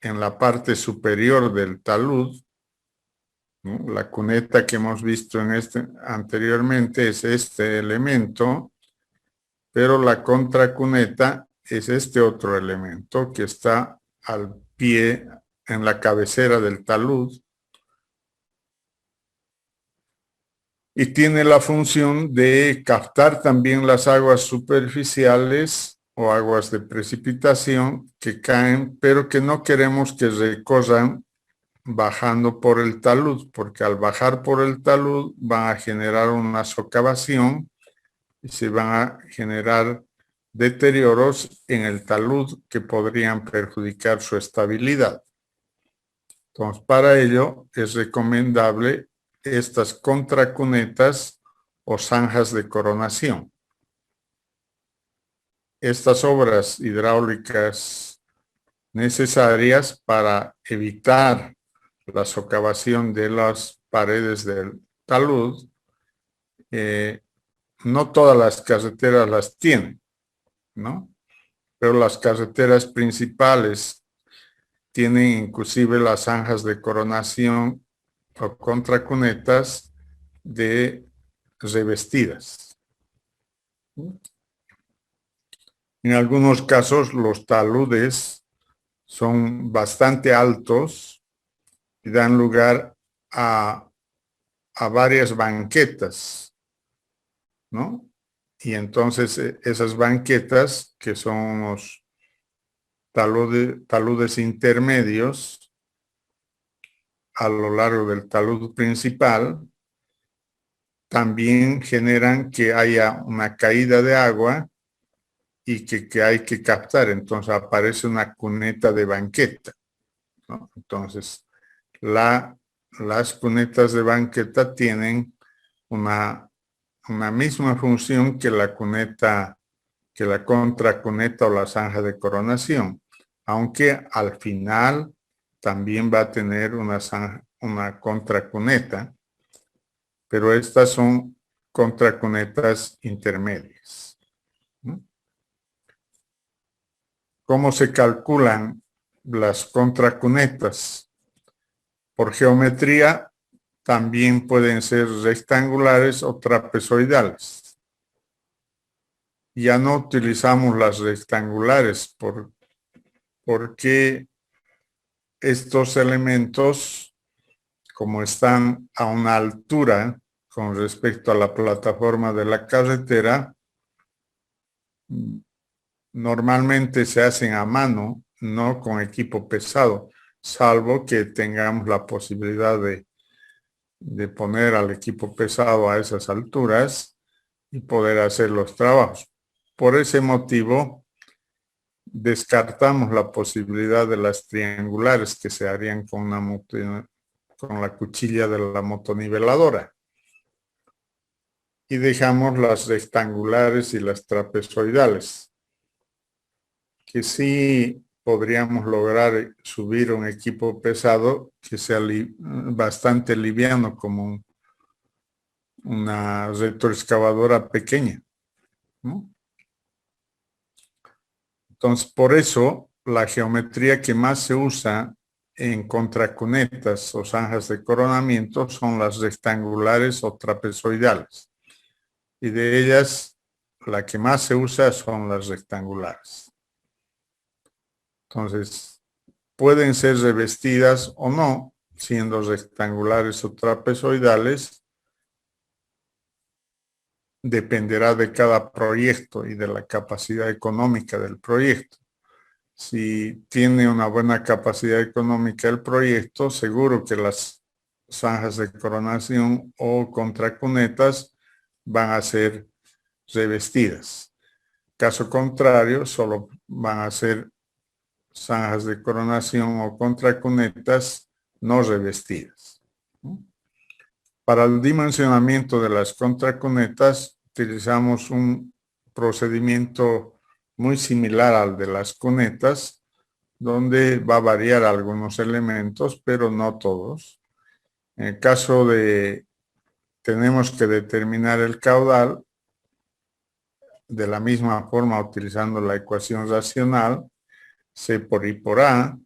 en la parte superior del talud, ¿no? La cuneta que hemos visto anteriormente es este elemento, pero la contracuneta es este otro elemento que está al pie, en la cabecera del talud, y tiene la función de captar también las aguas superficiales o aguas de precipitación que caen, pero que no queremos que recorran bajando por el talud, porque al bajar por el talud van a generar una socavación y se van a generar deterioros en el talud que podrían perjudicar su estabilidad. Entonces, para ello es recomendable estas contracunetas o zanjas de coronación. Estas obras hidráulicas necesarias para evitar la socavación de las paredes del talud, no todas las carreteras las tienen, ¿no? Pero las carreteras principales tienen inclusive las zanjas de coronación o contracunetas de revestidas. En algunos casos los taludes son bastante altos y dan lugar a varias banquetas, ¿no? Y entonces esas banquetas, que son unos taludes intermedios a lo largo del talud principal, también generan que haya una caída de agua y que hay que captar. Entonces aparece una cuneta de banqueta, ¿no? Entonces, las cunetas de banqueta tienen una misma función que la contracuneta o la zanja de coronación, aunque al final también va a tener una contracuneta, pero estas son contracunetas intermedias. ¿Cómo se calculan las contracunetas? Por geometría también pueden ser rectangulares o trapezoidales. Ya no utilizamos las rectangulares porque estos elementos, como están a una altura con respecto a la plataforma de la carretera, normalmente se hacen a mano, no con equipo pesado, salvo que tengamos la posibilidad de poner al equipo pesado a esas alturas y poder hacer los trabajos. Por ese motivo, descartamos la posibilidad de las triangulares que se harían con la cuchilla de la motoniveladora. Y dejamos las rectangulares y las trapezoidales, que sí podríamos lograr subir un equipo pesado que sea bastante liviano, como una retroexcavadora pequeña, ¿no? Entonces, por eso, la geometría que más se usa en contracunetas o zanjas de coronamiento son las rectangulares o trapezoidales. Y de ellas, la que más se usa son las rectangulares. Entonces, pueden ser revestidas o no, siendo rectangulares o trapezoidales, dependerá de cada proyecto y de la capacidad económica del proyecto. Si tiene una buena capacidad económica el proyecto, seguro que las zanjas de coronación o contracunetas van a ser revestidas. Caso contrario, solo van a ser zanjas de coronación o contracunetas no revestidas. Para el dimensionamiento de las contracunetas utilizamos un procedimiento muy similar al de las cunetas, donde va a variar algunos elementos, pero no todos. En el caso de tenemos que determinar el caudal de la misma forma utilizando la ecuación racional, C por I por A,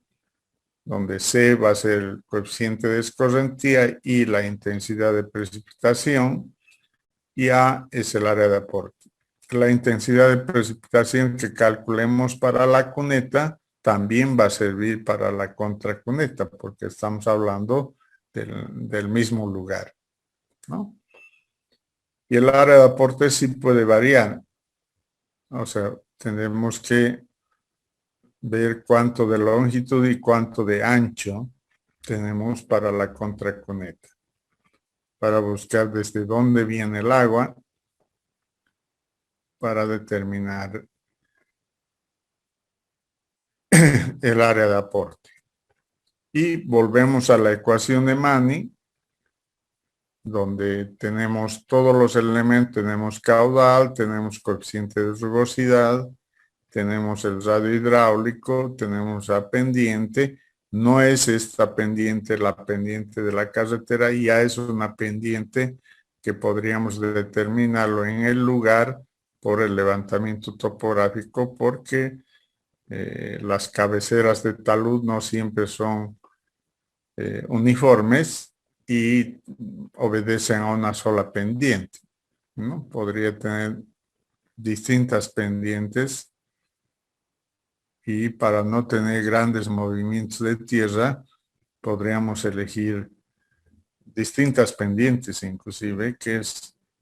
donde C va a ser el coeficiente de escorrentía y la intensidad de precipitación, y A es el área de aporte. La intensidad de precipitación que calculemos para la cuneta también va a servir para la contracuneta, porque estamos hablando del mismo lugar, ¿no? Y el área de aporte sí puede variar. O sea, tenemos que ver cuánto de longitud y cuánto de ancho tenemos para la contracuneta, para buscar desde dónde viene el agua para determinar el área de aporte. Y volvemos a la ecuación de Manning, donde tenemos todos los elementos, tenemos caudal, tenemos coeficiente de rugosidad, tenemos el radio hidráulico, tenemos la pendiente. No es esta pendiente la pendiente de la carretera, ya es una pendiente que podríamos determinarlo en el lugar por el levantamiento topográfico, porque las cabeceras de talud no siempre son uniformes y obedecen a una sola pendiente, ¿no? Podría tener distintas pendientes, y para no tener grandes movimientos de tierra podríamos elegir distintas pendientes, inclusive que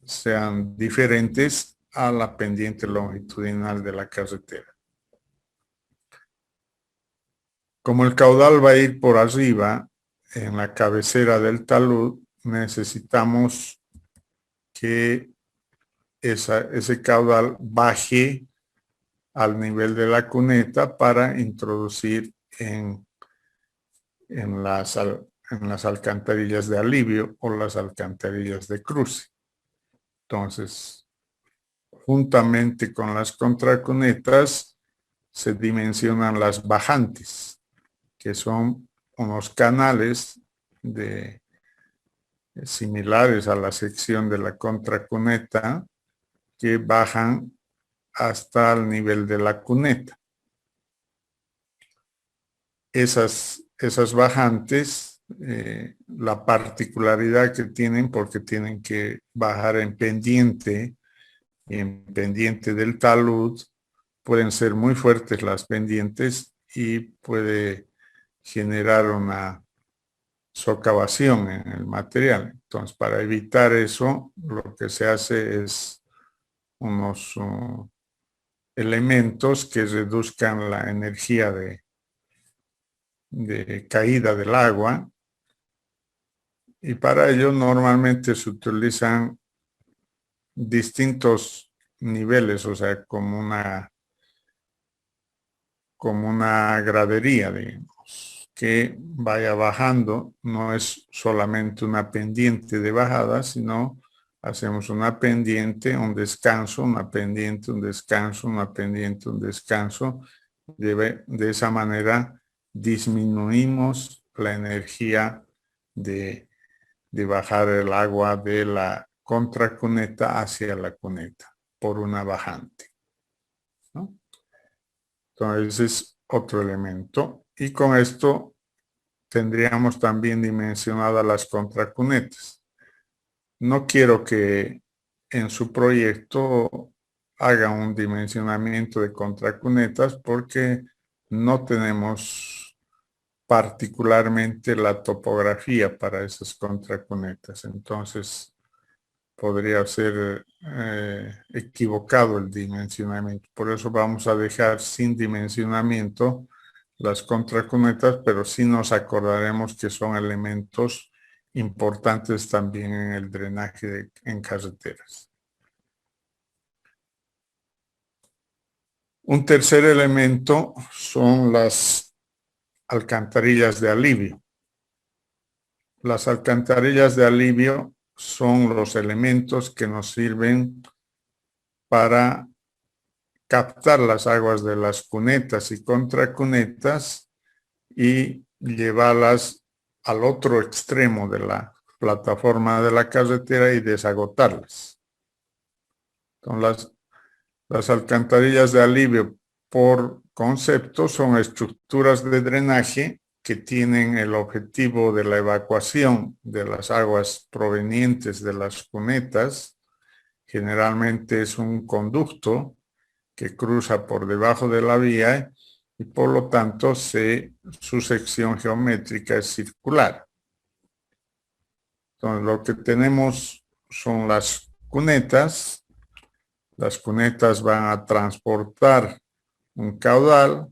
sean diferentes a la pendiente longitudinal de la carretera. Como el caudal va a ir por arriba en la cabecera del talud, necesitamos que ese caudal baje al nivel de la cuneta para introducir en en las alcantarillas de alivio o las alcantarillas de cruce. Entonces, juntamente con las contracunetas, se dimensionan las bajantes, que son unos canales similares a la sección de la contracuneta que bajan hasta el nivel de la cuneta. Esas bajantes, la particularidad que tienen, porque tienen que bajar en pendiente del talud, pueden ser muy fuertes las pendientes y puede generar una socavación en el material. Entonces, para evitar eso, lo que se hace es unos elementos que reduzcan la energía de caída del agua, y para ello normalmente se utilizan distintos niveles, o sea, como una gradería, digamos, que vaya bajando. No es solamente una pendiente de bajada, sino hacemos una pendiente, un descanso, una pendiente, un descanso, una pendiente, un descanso. De esa manera disminuimos la energía de bajar el agua de la contracuneta hacia la cuneta por una bajante, ¿no? Entonces es otro elemento. Y con esto tendríamos también dimensionadas las contracunetas. No quiero que en su proyecto haga un dimensionamiento de contracunetas porque no tenemos particularmente la topografía para esas contracunetas. Entonces podría ser equivocado el dimensionamiento. Por eso vamos a dejar sin dimensionamiento las contracunetas, pero sí nos acordaremos que son elementos importantes también en el drenaje en carreteras. Un tercer elemento son las alcantarillas de alivio. Las alcantarillas de alivio son los elementos que nos sirven para captar las aguas de las cunetas y contracunetas y llevarlas al otro extremo de la plataforma de la carretera y desagotarlas. Entonces, las alcantarillas de alivio, por concepto, son estructuras de drenaje que tienen el objetivo de la evacuación de las aguas provenientes de las cunetas. Generalmente es un conducto que cruza por debajo de la vía y por lo tanto su sección geométrica es circular. Entonces lo que tenemos son las cunetas. Las cunetas van a transportar un caudal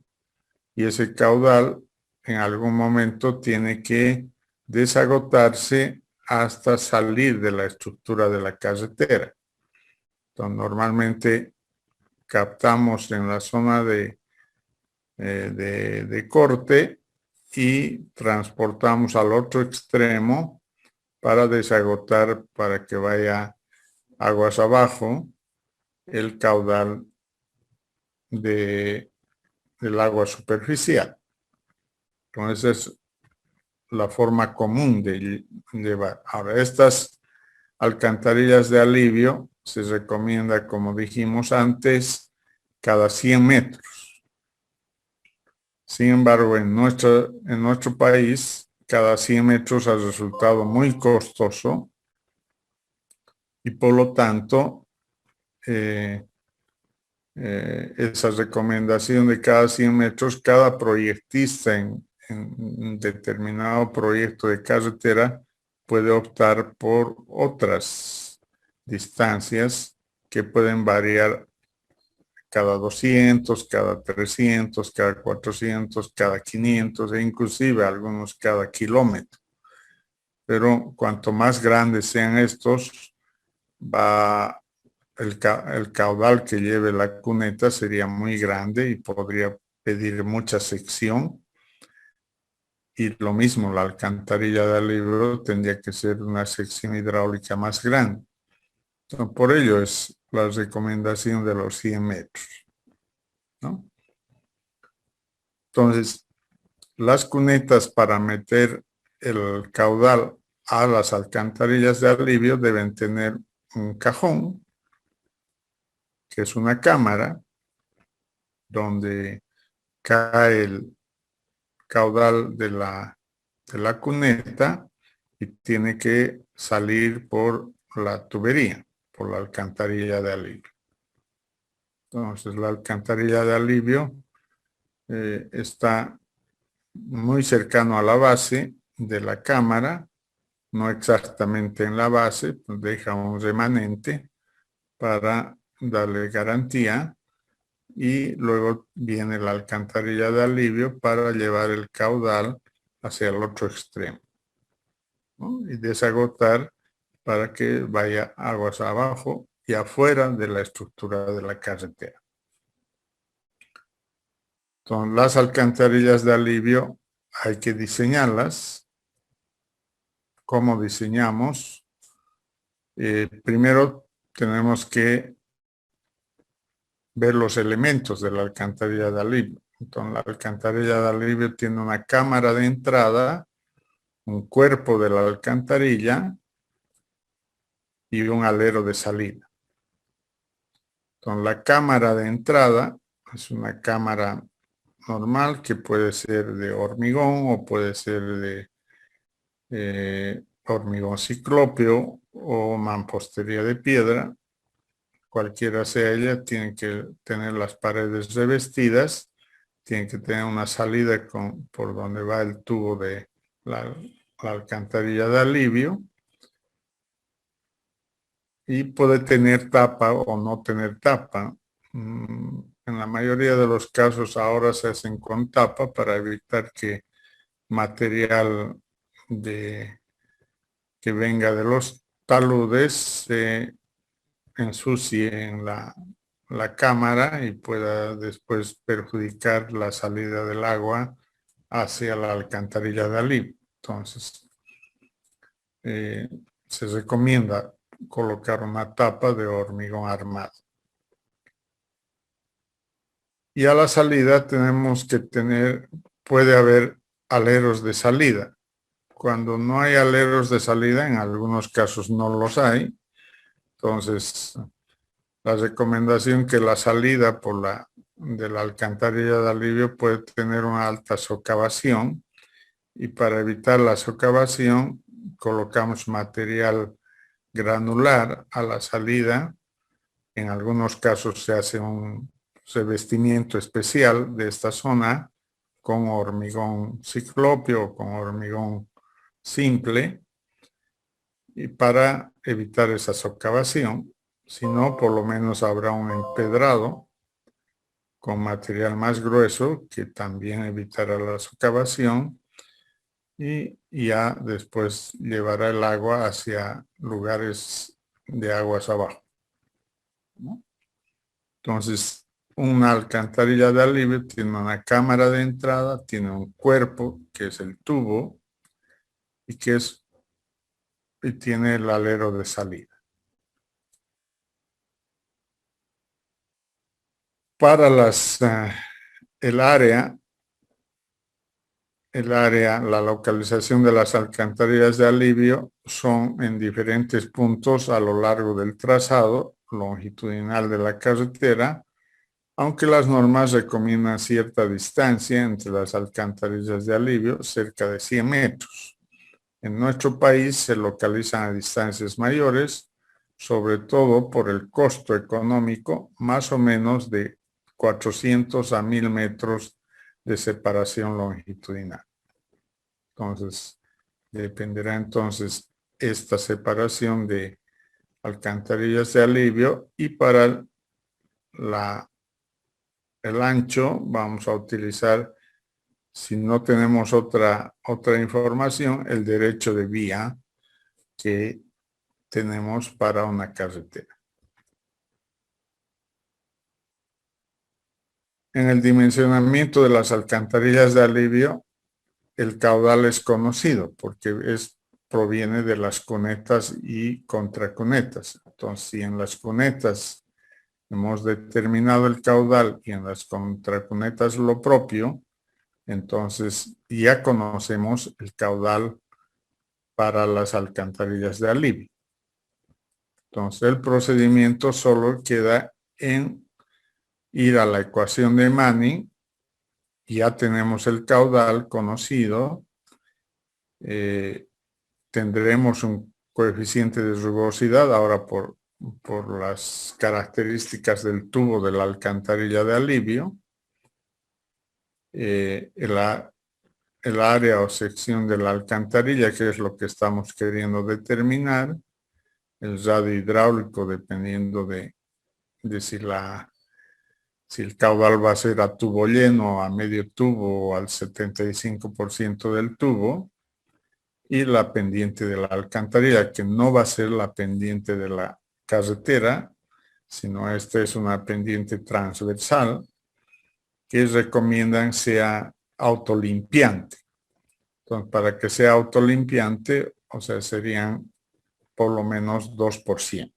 y ese caudal en algún momento tiene que desagotarse hasta salir de la estructura de la carretera. Entonces normalmente captamos en la zona de corte y transportamos al otro extremo para desagotar, para que vaya aguas abajo el caudal del agua superficial. Entonces es la forma común de llevar. Ahora, estas alcantarillas de alivio se recomienda, como dijimos antes, cada 100 metros. Sin embargo, en nuestro país, cada 100 metros ha resultado muy costoso y por lo tanto, esa recomendación de cada 100 metros, cada proyectista en un determinado proyecto de carretera puede optar por otras distancias que pueden variar cada 200, cada 300, cada 400, cada 500 e inclusive algunos cada kilómetro. Pero cuanto más grandes sean estos, el caudal que lleve la cuneta sería muy grande y podría pedir mucha sección. Y lo mismo, la alcantarilla de alivio tendría que ser una sección hidráulica más grande. Entonces, por ello es la recomendación de los 100 metros, ¿no? Entonces, las cunetas para meter el caudal a las alcantarillas de alivio deben tener un cajón, que es una cámara, donde cae el caudal de la cuneta y tiene que salir por la tubería, por la alcantarilla de alivio. Entonces, la alcantarilla de alivio está muy cercano a la base de la cámara, no exactamente en la base, pues deja un remanente para darle garantía, y luego viene la alcantarilla de alivio para llevar el caudal hacia el otro extremo, ¿no? Y desagotar para que vaya aguas abajo y afuera de la estructura de la carretera. Entonces, las alcantarillas de alivio hay que diseñarlas. ¿Cómo diseñamos? Primero tenemos que ver los elementos de la alcantarilla de alivio. Entonces, la alcantarilla de alivio tiene una cámara de entrada, un cuerpo de la alcantarilla y un alero de salida. Entonces, la cámara de entrada es una cámara normal que puede ser de hormigón o puede ser de hormigón ciclópeo o mampostería de piedra. Cualquiera sea ella, tiene que tener las paredes revestidas, tiene que tener una salida por donde va el tubo de la alcantarilla de alivio, y puede tener tapa o no tener tapa. En la mayoría de los casos ahora se hacen con tapa para evitar que material que venga de los taludes se ensucie en la cámara y pueda después perjudicar la salida del agua hacia la alcantarilla de alivio. Entonces, se recomienda colocar una tapa de hormigón armado. Y a la salida tenemos que puede haber aleros de salida. Cuando no hay aleros de salida, en algunos casos no los hay. Entonces, la recomendación que la salida de la alcantarilla de alivio puede tener una alta socavación, y para evitar la socavación colocamos material granular a la salida. En algunos casos se hace un revestimiento especial de esta zona con hormigón ciclópeo o con hormigón simple, y para evitar esa socavación. Si no, por lo menos habrá un empedrado con material más grueso que también evitará la socavación, y ya después llevará el agua hacia lugares de aguas abajo, ¿no? Entonces, una alcantarilla de alivio tiene una cámara de entrada, tiene un cuerpo que es el tubo y tiene el alero de salida. Para el área, la localización de las alcantarillas de alivio son en diferentes puntos a lo largo del trazado longitudinal de la carretera, aunque las normas recomiendan cierta distancia entre las alcantarillas de alivio, cerca de 100 metros. En nuestro país se localizan a distancias mayores, sobre todo por el costo económico, más o menos de 400 a 1000 metros de separación longitudinal. Entonces, dependerá entonces esta separación de alcantarillas de alivio, y para el ancho vamos a utilizar, si no tenemos otra información, el derecho de vía que tenemos para una carretera. En el dimensionamiento de las alcantarillas de alivio, el caudal es conocido porque proviene de las cunetas y contracunetas. Entonces, si en las cunetas hemos determinado el caudal y en las contracunetas lo propio, entonces ya conocemos el caudal para las alcantarillas de alivio. Entonces el procedimiento solo queda en ir a la ecuación de Manning. Ya tenemos el caudal conocido. Tendremos un coeficiente de rugosidad ahora por las características del tubo de la alcantarilla de alivio. El área o sección de la alcantarilla, que es lo que estamos queriendo determinar. El radio hidráulico, dependiendo de si el caudal va a ser a tubo lleno, a medio tubo o al 75% del tubo. Y la pendiente de la alcantarilla, que no va a ser la pendiente de la carretera, sino esta es una pendiente transversal que recomiendan sea autolimpiante. Entonces, para que sea autolimpiante, o sea, serían por lo menos 2%.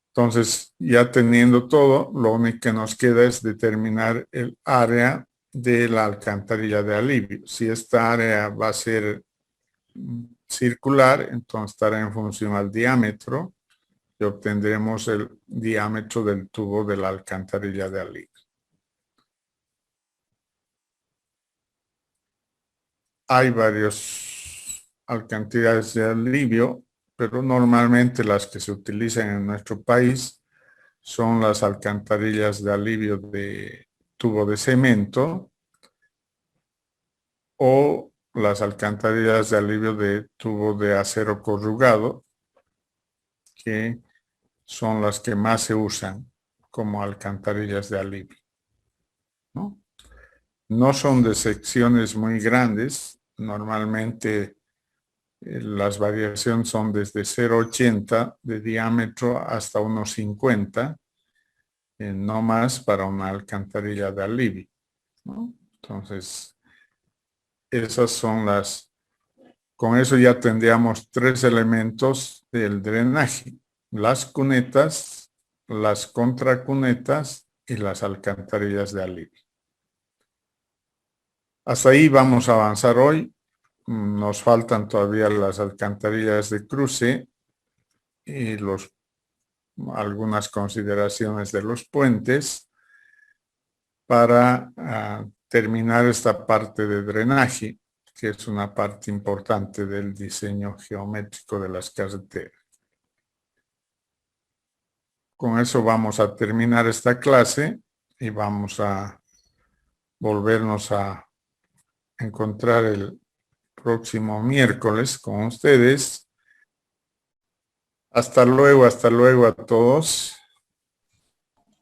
Entonces, ya teniendo todo, lo único que nos queda es determinar el área de la alcantarilla de alivio. Si esta área va a ser circular, entonces estará en función al diámetro y obtendremos el diámetro del tubo de la alcantarilla de alivio. Hay varias alcantarillas de alivio, pero normalmente las que se utilizan en nuestro país son las alcantarillas de alivio de tubo de cemento o las alcantarillas de alivio de tubo de acero corrugado, que son las que más se usan como alcantarillas de alivio, ¿no? No son de secciones muy grandes, normalmente las variaciones son desde 0,80 de diámetro hasta 1,50, no más para una alcantarilla de alivio, ¿no? Entonces, esas son con eso ya tendríamos 3 elementos del drenaje: las cunetas, las contracunetas y las alcantarillas de alivio. Hasta ahí vamos a avanzar hoy. Nos faltan todavía las alcantarillas de cruce y algunas consideraciones de los puentes para terminar esta parte de drenaje, que es una parte importante del diseño geométrico de las carreteras. Con eso vamos a terminar esta clase y vamos a volvernos a encontrar el próximo miércoles con ustedes. Hasta luego a todos.